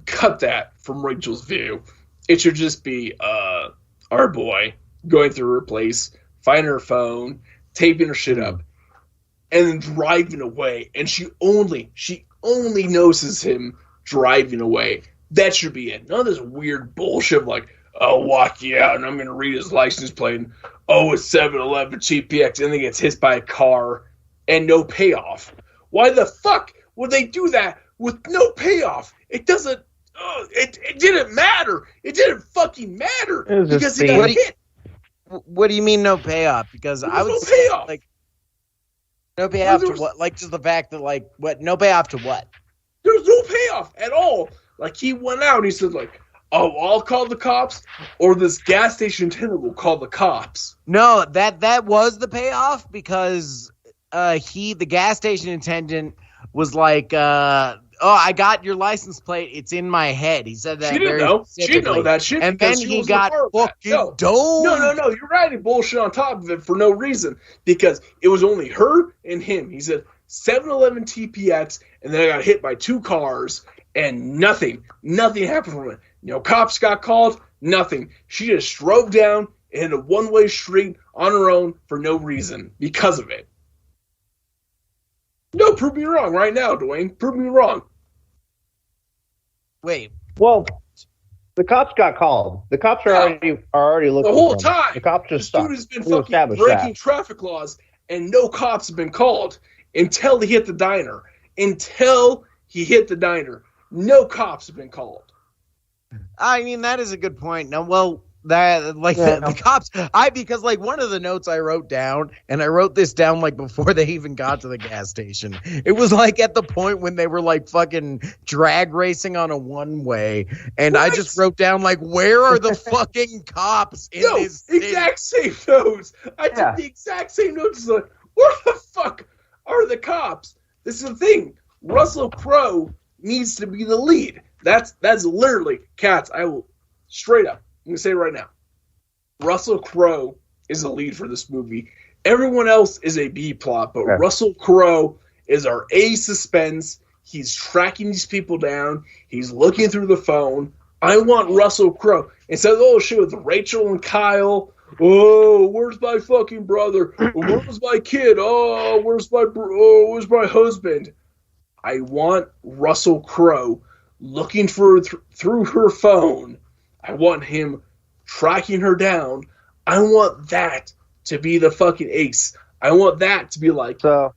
cut that from Rachel's view. It should just be our boy going through her place, finding her phone, taping her shit up, and then driving away. And she only notices him driving away. That should be it. None of this weird bullshit like, I'll walk you out and I'm going to read his license plate. And, it's 7-Eleven TPX. And then gets hit by a car and no payoff. Why the fuck would they do that with no payoff? It doesn't. It didn't matter. It didn't fucking matter because he got hit. What do you mean no payoff? Because I would no say payoff. like No payoff to what? Like, just the fact that, like, what? No payoff to what? There's no payoff at all. Like, he went out and he said, like, oh, I'll call the cops, or this gas station attendant will call the cops. No, that was the payoff, because the gas station attendant was like, oh, I got your license plate. It's in my head. He said that. She didn't know. She didn't know that shit. And then he got fucking domed. No. You're writing bullshit on top of it for no reason, because it was only her and him. He said 7-Eleven TPX, and then I got hit by 2 cars, and nothing happened from it. No cops got called, nothing. She just drove down and hit a one-way street on her own for no reason because of it. No, prove me wrong right now, Dwayne. Prove me wrong. Wait. Well, the cops got called. The cops are already looking the whole for time. Them. The cops just stopped. This dude has been fucking breaking traffic laws, and no cops have been called until he hit the diner. No cops have been called. I mean, that is a good point. No, well, the cops, because like one of the notes I wrote down, and I wrote this down like before they even got to the gas station. It was like at the point when they were like fucking drag racing on a one-way, and I just wrote down like, where are the fucking cops in this city? Exact same notes. I took the exact same notes. Like, where the fuck are the cops? This is the thing. Russell Crowe needs to be the lead. That's literally, Cats, I will straight up, I'm going to say it right now. Russell Crowe is the lead for this movie. Everyone else is a B plot, but Russell Crowe is our A suspense. He's tracking these people down. He's looking through the phone. I want Russell Crowe. Instead of, oh shit, with Rachel and Kyle, oh, where's my fucking brother? Where's my kid? Oh, where's my husband? I want Russell Crowe looking for through her phone. I want him tracking her down. I want that to be the fucking ace. I want that to be like. So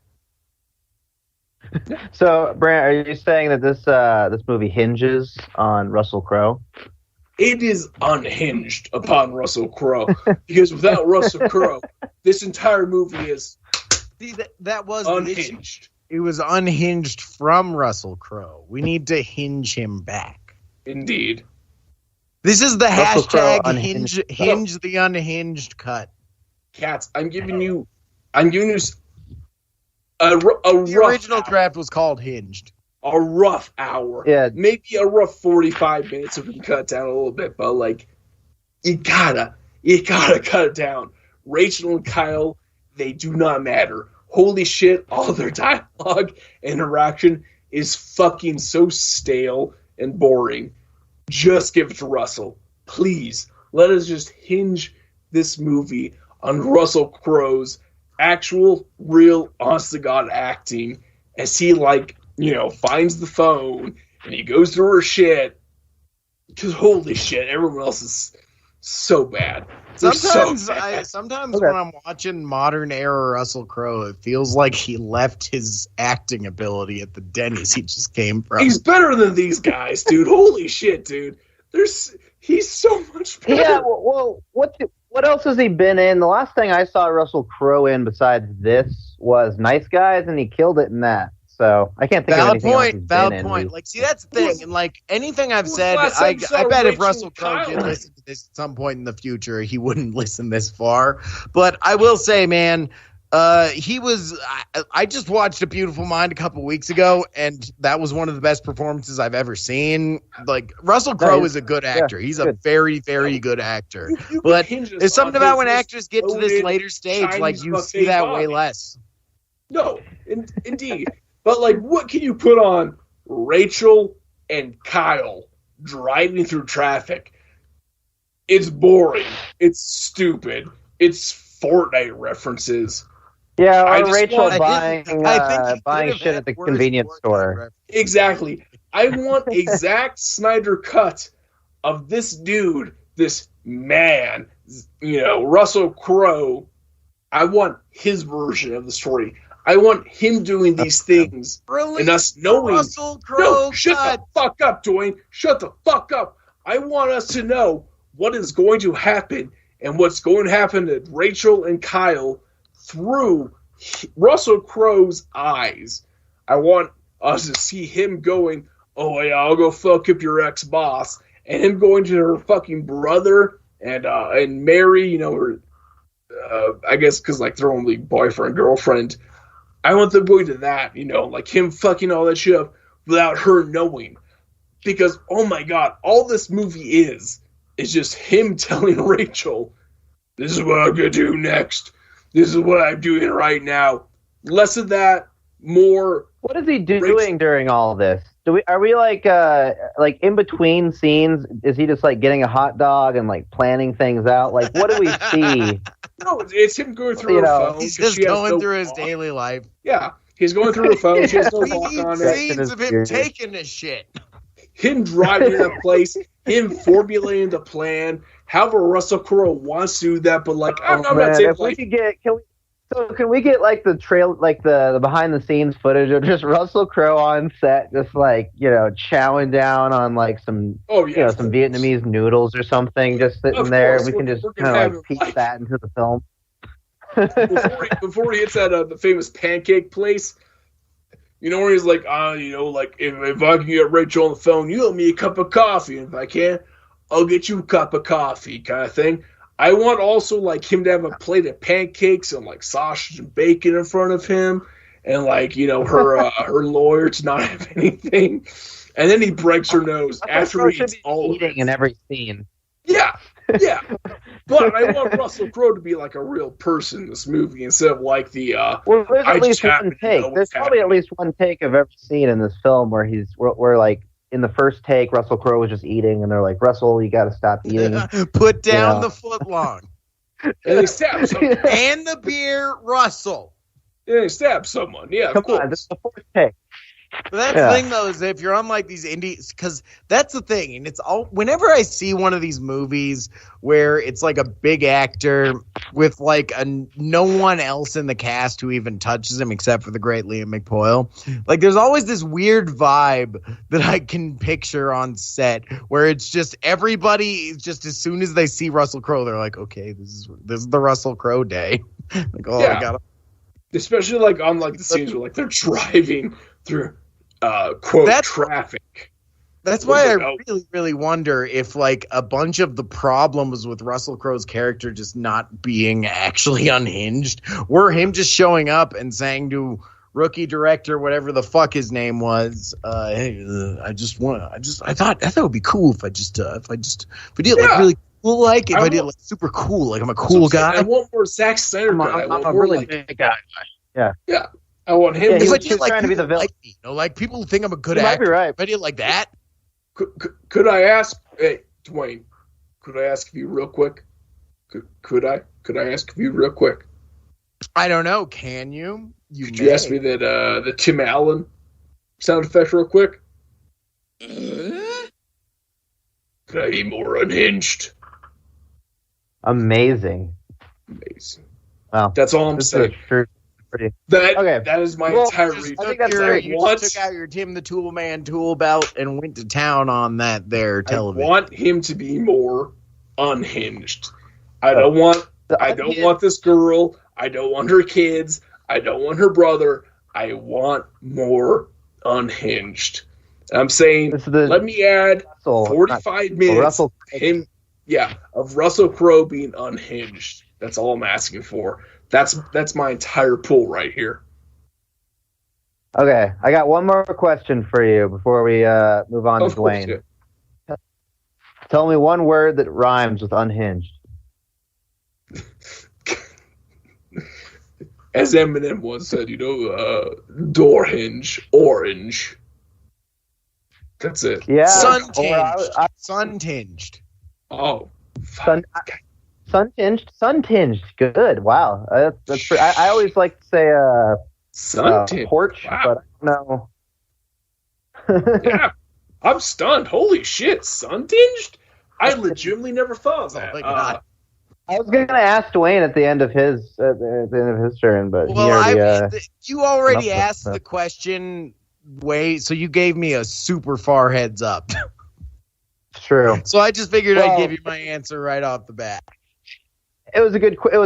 Brant, are you saying that this movie hinges on Russell Crowe? It is unhinged upon Russell Crowe, because without Russell Crowe, this entire movie is that was unhinged. It was unhinged from Russell Crowe. We need to hinge him back. Indeed. This is the Russell hashtag Crowe hinge the unhinged cut. Cats, I'm giving you a The rough original hour. draft was called Hinged. A rough hour. Yeah. Maybe a rough 45 minutes if we can cut it down a little bit, but like you gotta cut it down. Rachel and Kyle, they do not matter. Holy shit, all their dialogue and interaction is fucking so stale and boring. Just give it to Russell. Please, let us just hinge this movie on Russell Crowe's actual, real, honest-to-God acting as he, like, finds the phone and he goes through her shit. Because holy shit, everyone else is so bad. Sometimes when I'm watching modern era Russell Crowe, it feels like he left his acting ability at the Denny's he just came from. He's better than these guys, dude. Holy shit, dude. He's so much better. Yeah, well, what else has he been in? The last thing I saw Russell Crowe in besides this was Nice Guys, and he killed it in that. So I can't think of anything else he's been in. Valid point. Like, see, that's the thing. And like anything I've said, I bet if Russell Crowe did listen to this at some point in the future, he wouldn't listen this far. But I will say, man, he was. I just watched A Beautiful Mind a couple weeks ago, and that was one of the best performances I've ever seen. Like, Russell Crowe is a good actor. He's a very, very good actor. But there's something about when actors get to this later stage, Chinese, like you see that way less. No, indeed. But, like, what can you put on Rachel and Kyle driving through traffic? It's boring. It's stupid. It's Fortnite references. Yeah, or Rachel buying shit at the convenience store. Exactly. I want a Zack Snyder cut of this dude, this man, Russell Crowe. I want his version of the story. I want him doing these things and us knowing. Russell Crowe, shut the fuck up, Dwayne. Shut the fuck up. I want us to know what is going to happen and what's going to happen to Rachel and Kyle through Russell Crowe's eyes. I want us to see him going, oh yeah, I'll go fuck up your ex-boss, and him going to her fucking brother and Mary, you know, her, I guess because like they're only boyfriend, girlfriend. I want them going to that, you know, like him fucking all that shit up without her knowing. Because, oh my god, all this movie is just him telling Rachel, this is what I'm going to do next. This is what I'm doing right now. Less of that, more... What is he doing during all of this? Are we like in between scenes? Is he just like getting a hot dog and like planning things out? Like, what do we see? No, it's him going through her phone. He's just going through his daily life. Yeah, he's going through her phone. She has no We lock need on it. scenes of him taking a shit. Him driving to the place, him formulating the plan. However, Russell Crowe wants to do that, but like, I'm not saying if we could get, can we get like the trail, like the behind the scenes footage of just Russell Crowe on set, just like, you know, chowing down on like some, you know, some Vietnamese noodles or something, just sitting there. We can just kind of like piece that into the film. before he hits that the famous pancake place, you know, where he's like, you know, like if I can get Rachel on the phone, you owe me a cup of coffee, and if I can, I'll get you a cup of coffee, kind of thing. I want also like him to have a plate of pancakes and like sausage and bacon in front of him, and like, you know, her her lawyer to not have anything, and then he breaks her nose after he eats all of it in every scene. Yeah, yeah. But I want Russell Crowe to be like a real person in this movie instead of like the. Well, there's at least one take. There's probably at least one take of every scene in this film where where like in the first take, Russell Crowe was just eating, and they're like, Russell, you got to stop eating. Put down the footlong. And they stab someone. And the beer, Russell. Yeah, they stab someone. Yeah, Come on, this is the fourth take. But that's the thing, though, is if you're on like these indies, because that's the thing, and it's all. Whenever I see one of these movies where it's like a big actor with like no one else in the cast who even touches him except for the great Liam McPoyle, like there's always this weird vibe that I can picture on set where it's just everybody just as soon as they see Russell Crowe, they're like, okay, this is the Russell Crowe day. Like, oh, I gotta. Especially like on like the scenes where like they're driving through quote traffic. That's why I really, really wonder if like a bunch of the problems with Russell Crowe's character just not being actually unhinged were him just showing up and saying to rookie director, whatever the fuck his name was, hey, I thought it would be cool if I did like really cool, like if I did like super cool, like I'm a cool guy. I want more Zack Snyder guy. I'm a really big guy. Yeah. Yeah. I want him to like trying to be the villain. Like me, you know, like people think I'm a good actor. Might be right. If I did like that. Could I ask, hey, Dwayne, could I ask you real quick? Could I ask you real quick? I don't know. Can you? Could you ask me that the Tim Allen sound effect real quick? Could I be more unhinged? Amazing. Wow. That's all I'm saying. That is my entire reason. I think that's great. You just took out your Tim the Tool Man tool belt and went to town on that there television. I want him to be more unhinged. I don't want this girl. I don't want her kids. I don't want her brother. I want more unhinged. I'm saying, let me add 45 minutes of him, of Russell Crowe being unhinged. That's all I'm asking for. That's my entire pool right here. Okay, I got one more question for you before we move on to Dwayne. Tell me one word that rhymes with unhinged. As Eminem once said, door hinge, orange. That's it. Yeah. Sun-tinged. Oh. Sun-tinged. Good. Wow. That's pretty, I always like to say sun-tinged. Porch, but I don't know. Yeah. I'm stunned. Holy shit. Sun-tinged? I legitimately never thought of that. Oh my God. I was going to ask Dwayne at the end of his turn, but you already asked the question so you gave me a super far heads up. True. So I just figured I'd give you my answer right off the bat. It was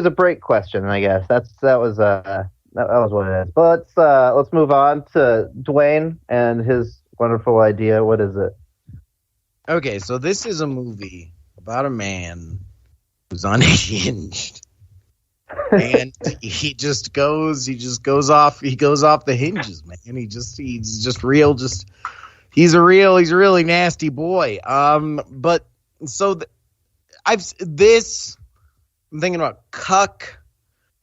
a break question, I guess. That was that was what it is. But let's move on to Dwayne and his wonderful idea. What is it? Okay, so this is a movie about a man who's unhinged. And he goes off the hinges, man. He's just real, he's a really nasty boy. But so I'm thinking about Cuck.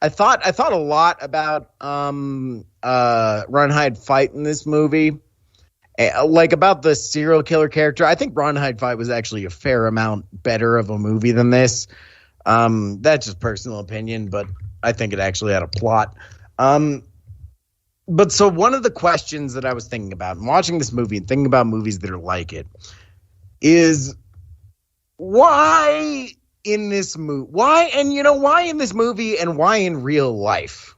I thought a lot about Run, Hide, Fight in this movie. Like about the serial killer character. I think Run, Hide, Fight was actually a fair amount better of a movie than this. That's just personal opinion, but I think it actually had a plot. But so one of the questions that I was thinking about watching this movie and thinking about movies that are like it is why in this movie, why in this movie and why in real life?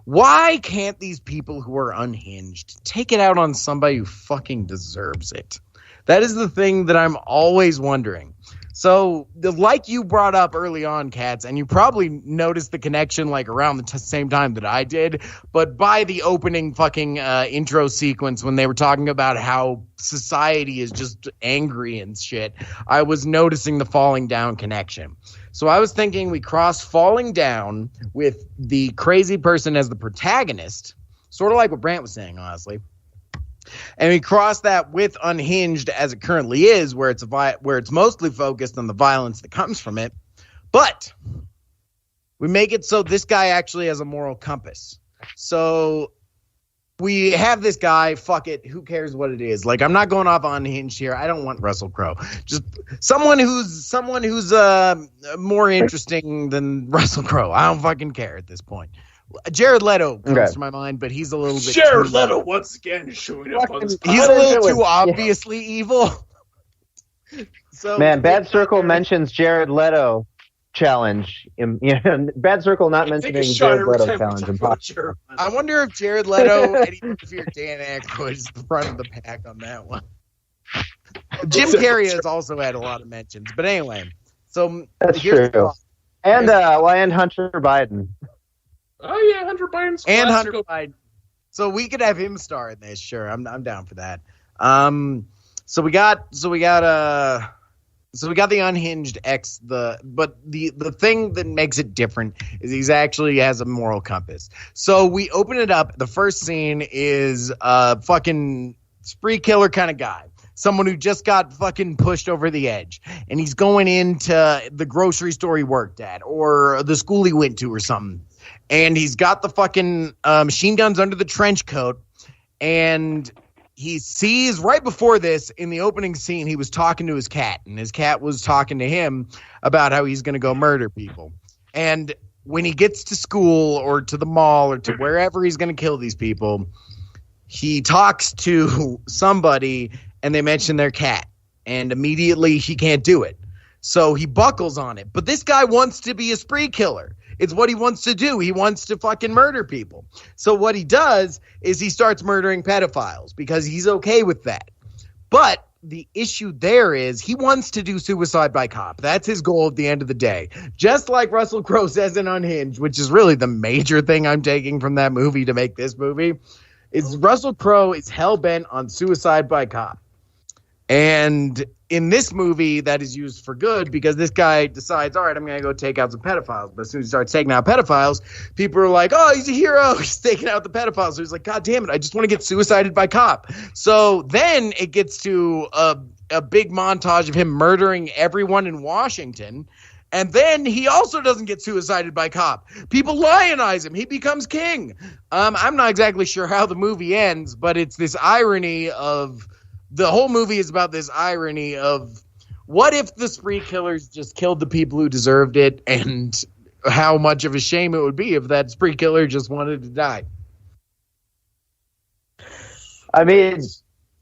Why can't these people who are unhinged take it out on somebody who fucking deserves it? That is the thing that I'm always wondering. So, like you brought up early on, Katz, and you probably noticed the connection like around the same time that I did, but by the opening fucking intro sequence when they were talking about how society is just angry and shit, I was noticing the falling down connection. So I was thinking we cross falling down with the crazy person as the protagonist, sort of like what Brant was saying, honestly. And we cross that with Unhinged as it currently is, where it's mostly focused on the violence that comes from it. But we make it so this guy actually has a moral compass. So we have this guy, fuck it, who cares what it is? Like, I'm not going off Unhinged here. I don't want Russell Crowe. Just someone who's more interesting than Russell Crowe. I don't fucking care at this point. Jared Leto comes to my mind, but he's a little bit. Jared Leto once again showing up on this. He's a little too obviously evil. So, man, Bad Circle mentions Jared Leto challenge. Bad Circle not mentioning Jared Leto challenge. I wonder if Jared Leto, Eddie Murphy, or Dan Aykroyd is the front of the pack on that one. Jim Carrey has also had a lot of mentions, but anyway. So that's true. And Hunter Biden. Oh yeah, Hunter Biden's and Hunter Biden. So we could have him star in this. Sure, I'm down for that. So we got the Unhinged X. But the thing that makes it different is he actually has a moral compass. So we open it up. The first scene is a fucking spree killer kind of guy. Someone who just got fucking pushed over the edge. And he's going into the grocery store he worked at or the school he went to or something. And he's got the fucking machine guns under the trench coat. And he sees right before this in the opening scene, he was talking to his cat. And his cat was talking to him about how he's going to go murder people. And when he gets to school or to the mall or to wherever he's going to kill these people, he talks to somebody and they mention their cat. And immediately he can't do it. So he buckles on it. But this guy wants to be a spree killer. It's what he wants to do. He wants to fucking murder people. So what he does is he starts murdering pedophiles because he's okay with that. But the issue there is he wants to do suicide by cop. That's his goal at the end of the day. Just like Russell Crowe says in Unhinged, which is really the major thing I'm taking from that movie to make this movie, is Russell Crowe is hell-bent on suicide by cop. And in this movie, that is used for good because this guy decides, all right, I'm going to go take out some pedophiles. But as soon as he starts taking out pedophiles, people are like, oh, he's a hero. He's taking out the pedophiles. So he's like, God damn it, I just want to get suicided by cop. So then it gets to a big montage of him murdering everyone in Washington. And then he also doesn't get suicided by cop. People lionize him. He becomes king. I'm not exactly sure how the movie ends, but it's this irony of... The whole movie is about this irony of what if the spree killers just killed the people who deserved it and how much of a shame it would be if that spree killer just wanted to die. I mean,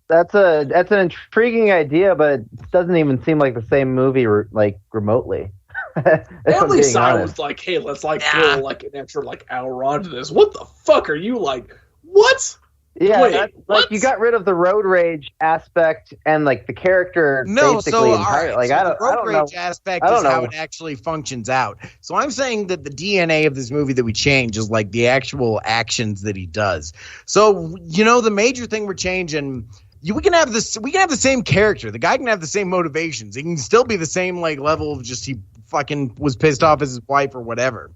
that's an intriguing idea, but it doesn't even seem like the same movie like remotely. At least I was like, hey, let's like kill like an extra like hour onto this. What the fuck are you like? What? Yeah, Wait, that's, what? like you got rid of the road rage aspect and like the character No, basically so all entire. right, Like so I the road don't know. rage aspect I is don't how know. it actually functions out. So I'm saying that the DNA of this movie that we change is like the actual actions that he does. So the major thing we're changing. We can have this. We can have the same character. The guy can have the same motivations. It can still be the same like level of just he fucking was pissed off as his wife or whatever.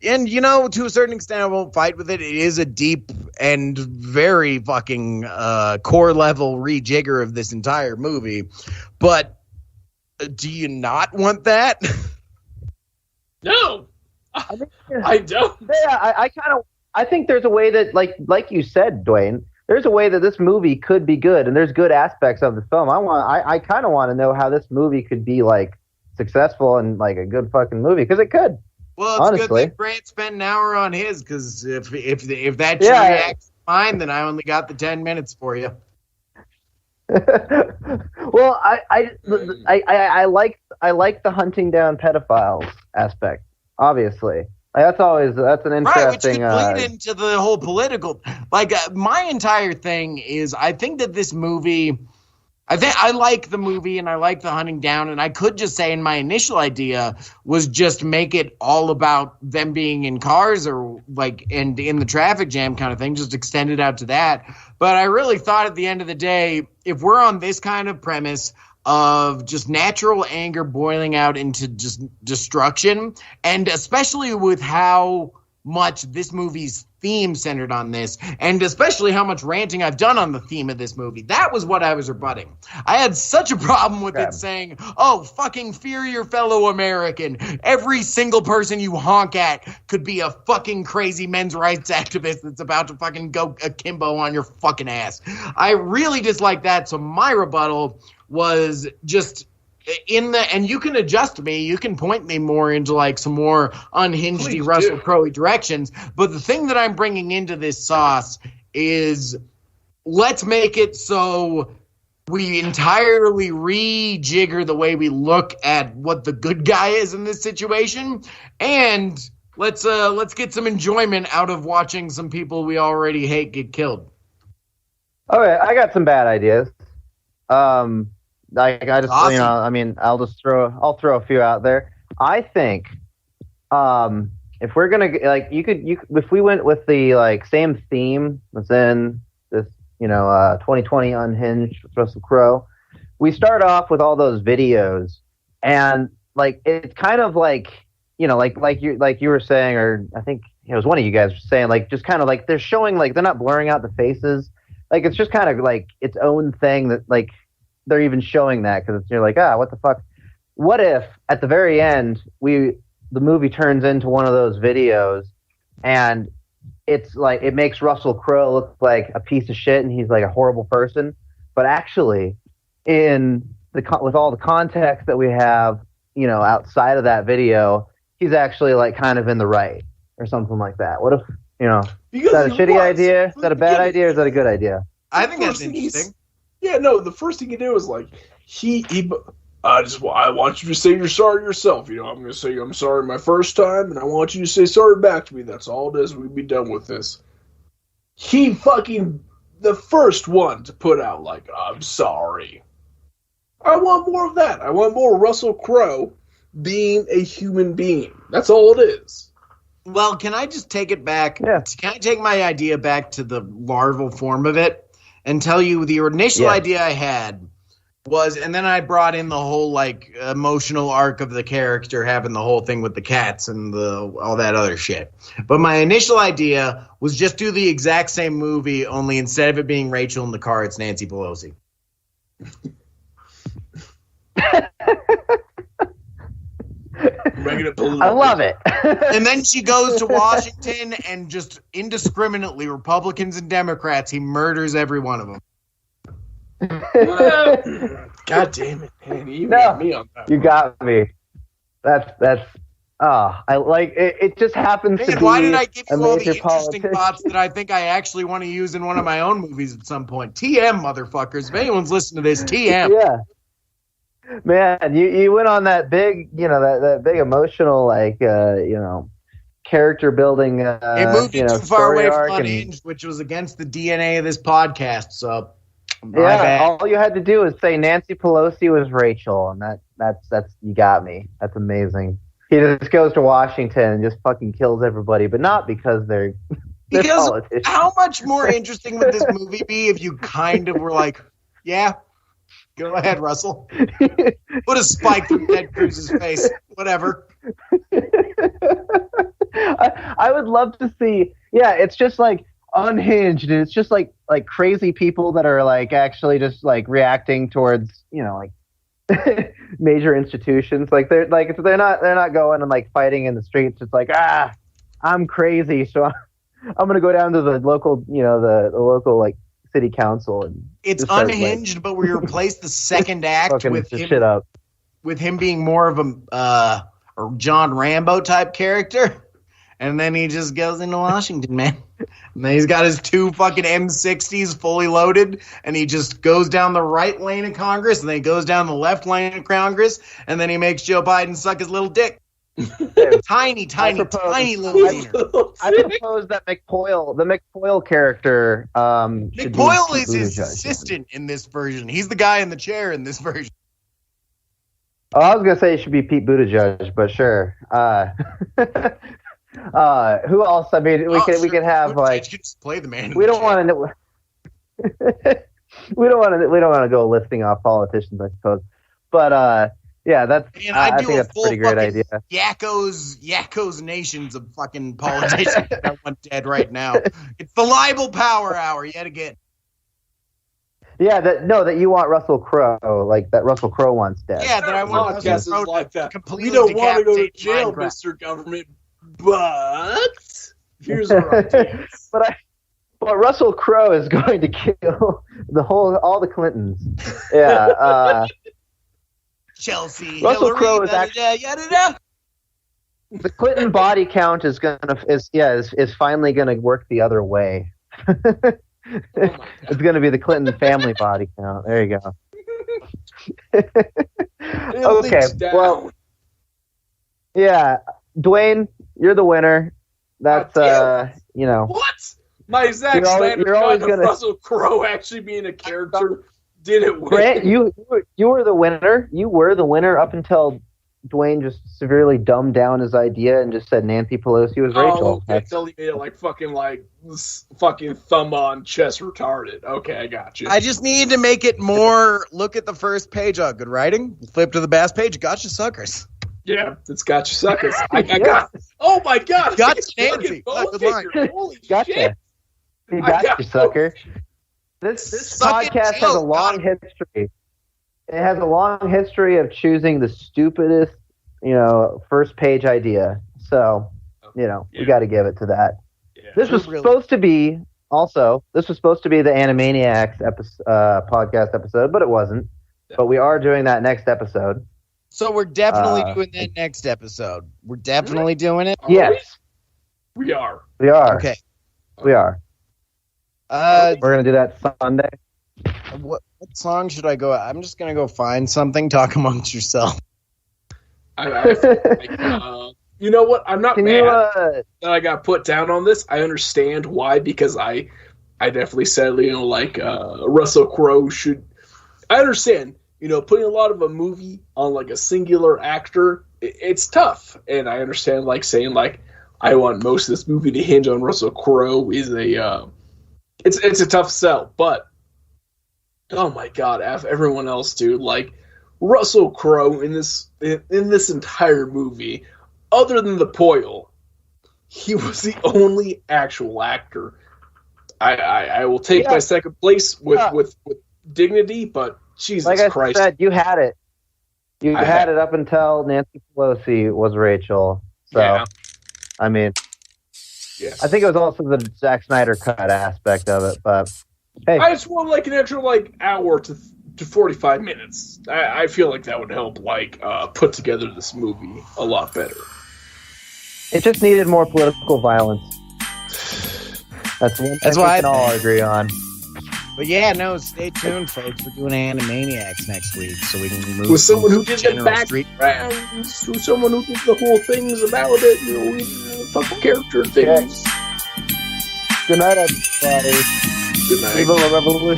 And to a certain extent, I won't fight with it. It is a deep and very fucking core level rejigger of this entire movie. But do you not want that? No, I don't. Yeah, I think there's a way that like you said, Dwayne. There's a way that this movie could be good, and there's good aspects of the film. I kind of want to know how this movie could be like successful and like a good fucking movie, because it could. Well, it's honestly. good that Grant spent an hour on his, because if that reacts fine, then I only got the 10 minutes for you. Well, I like the hunting down pedophiles aspect. Obviously, that's an interesting. Right, which could bleed into the whole political. Like my entire thing is, I think that this movie. I like the movie and I like the hunting down, and I could just say in my initial idea was just make it all about them being in cars or and in the traffic jam kind of thing, just extend it out to that. But I really thought at the end of the day, if we're on this kind of premise of just natural anger boiling out into just destruction, and especially with how much this movie's theme centered on this, and especially how much ranting I've done on the theme of this movie. That was what I was rebutting. I had such a problem with it saying, oh, fucking fear your fellow American. Every single person you honk at could be a fucking crazy men's rights activist that's about to fucking go akimbo on your fucking ass. I really dislike that, so my rebuttal was just and you can adjust me, you can point me more into like some more unhinged Russell Crowe directions, but the thing that I'm bringing into this sauce is let's make it so we entirely rejigger the way we look at what the good guy is in this situation, and let's get some enjoyment out of watching some people we already hate get killed. Okay, I got some bad ideas. I just awesome. I'll throw a few out there. I think if we're gonna if we went with the same theme within this 2020 Unhinged with Russell Crowe, we start off with all those videos, and it's kind of like you were saying, or I think it was one of you guys saying, just kind of they're showing they're not blurring out the faces, it's just kind of its own thing that they're even showing that, because you're what the fuck? What if at the very end the movie turns into one of those videos, and it's it makes Russell Crowe look like a piece of shit and he's a horrible person, but actually with all the context that we have, outside of that video, he's actually kind of in the right or something like that. What if is that a shitty idea? Is that a bad idea, or is that a good idea? I think that's interesting. Yeah, no, the first thing you do is I want you to say you're sorry yourself. I'm going to say I'm sorry my first time, and I want you to say sorry back to me. That's all it is. We'd be done with this. He fucking the first one to put out I'm sorry. I want more of that. I want more Russell Crowe being a human being. That's all it is. Well, can I just take it back? Yeah. Can I take my idea back to the larval form of it? And tell you the initial idea I had was, and then I brought in the whole emotional arc of the character having the whole thing with the cats and all that other shit. But my initial idea was just do the exact same movie, only instead of it being Rachel in the car, it's Nancy Pelosi. I love it. And then she goes to Washington and just indiscriminately, Republicans and Democrats, he murders every one of them. God damn it, man. You got me on that. You got me. That's I like it. It just happens to be. Why did I give you all the interesting politician thoughts that I think I actually want to use in one of my own movies at some point? TM, motherfuckers. If anyone's listening to this, TM. Yeah. Man, you went on that big, that big emotional, character building. It moved too far story away from arc Unhinged, which was against the DNA of this podcast. So, all you had to do is say Nancy Pelosi was Rachel, and that's you got me. That's amazing. He just goes to Washington and just fucking kills everybody, but not because they're politicians. How much more interesting would this movie be if you kind of were like, yeah, go ahead, Russell. Put a spike through Ted Cruz's face. Whatever. I would love to see. Yeah, it's just like Unhinged, and it's just like crazy people that are like actually just like reacting towards like major institutions. Like they're not going and like fighting in the streets. It's like I'm crazy, so I'm gonna go down to the local the local like city council and it's Unhinged, but we replaced the second act with him shit up. With him being more of a John Rambo type character, and then he just goes into Washington, man. And then he's got his 2 fucking M60s fully loaded, and he just goes down the right lane of Congress, and then he goes down the left lane of Congress, and then he makes Joe Biden suck his little dick. tiny little wiener. I propose that the McPoyle character. McPoyle is his assistant in this version. He's the guy in the chair in this version. Oh, I was gonna say it should be Pete Buttigieg, but sure. Who else? I mean, we could have like just play the man. We don't want to. we don't want to go listing off politicians, I suppose. But yeah, that's. I think that's a pretty great idea. Yakos nations of fucking politicians that want dead right now. It's the libel power hour yet again. Yeah, that you want Russell Crowe, like that Russell Crowe wants dead. Yeah, that I want Russell Crowe like that. Completely we don't want to go to jail, Minecraft. Mr. Government, but here's our ideas. But Russell Crowe is going to kill all the Clintons. Yeah. Chelsea, Russell Hillary, Crowe is actually. The Clinton body count is finally gonna work the other way. It's going to be the Clinton family body count. There you go. Okay. Well, yeah, Dwayne, you're the winner. That's What? My Zack Snyder cut of Russell Crowe actually being a character didn't win. Grant, you were the winner. You were the winner up until Dwayne just severely dumbed down his idea and just said Nancy Pelosi was Rachel. Okay, until he made it fucking thumb on chest retarded. Okay, I got you. I just need to make it more. Look at the first page. Oh, good writing. Flip to the last page. Gotcha, suckers. Yeah, it's gotcha, suckers. I got. Oh my god! Gotcha, Nancy. Holy gotcha. shit! You gotcha, sucker. This podcast has a long history. It has a long history of choosing the stupidest, first page idea. So, we got to give it to that. Yeah. This was supposed to be the Animaniacs podcast episode, but it wasn't. Yeah. But we are doing that next episode. So we're definitely doing that next episode. We're definitely doing it? Yes. We are. We are. Okay. We are. We're going to do that Sunday. What song should I go? I'm just gonna go find something. Talk amongst yourself. You know what? I'm not mad that I got put down on this. I understand why, because I definitely said Russell Crowe should. I understand, putting a lot of a movie on like a singular actor. It's tough, and I understand saying I want most of this movie to hinge on Russell Crowe is it's a tough sell, but. Oh my god, everyone else, dude. Russell Crowe in this entire movie, other than the Poyle, he was the only actual actor. I will take my second place with dignity, but Jesus Christ. Like I said, you had it. You had it up until Nancy Pelosi was Rachel. So, yeah. I mean, yes. I think it was also the Zack Snyder cut aspect of it, but... Hey. I just want an extra hour to 45 minutes. I feel like that would help put together this movie a lot better. It just needed more political violence. That's what we can all agree on. But yeah, no, stay tuned, folks. We're doing Animaniacs next week, so we can move with someone who did the General backgrounds, with someone who did the whole things about it, fucking character things. Good night, everybody. Good night. Viva la revolution.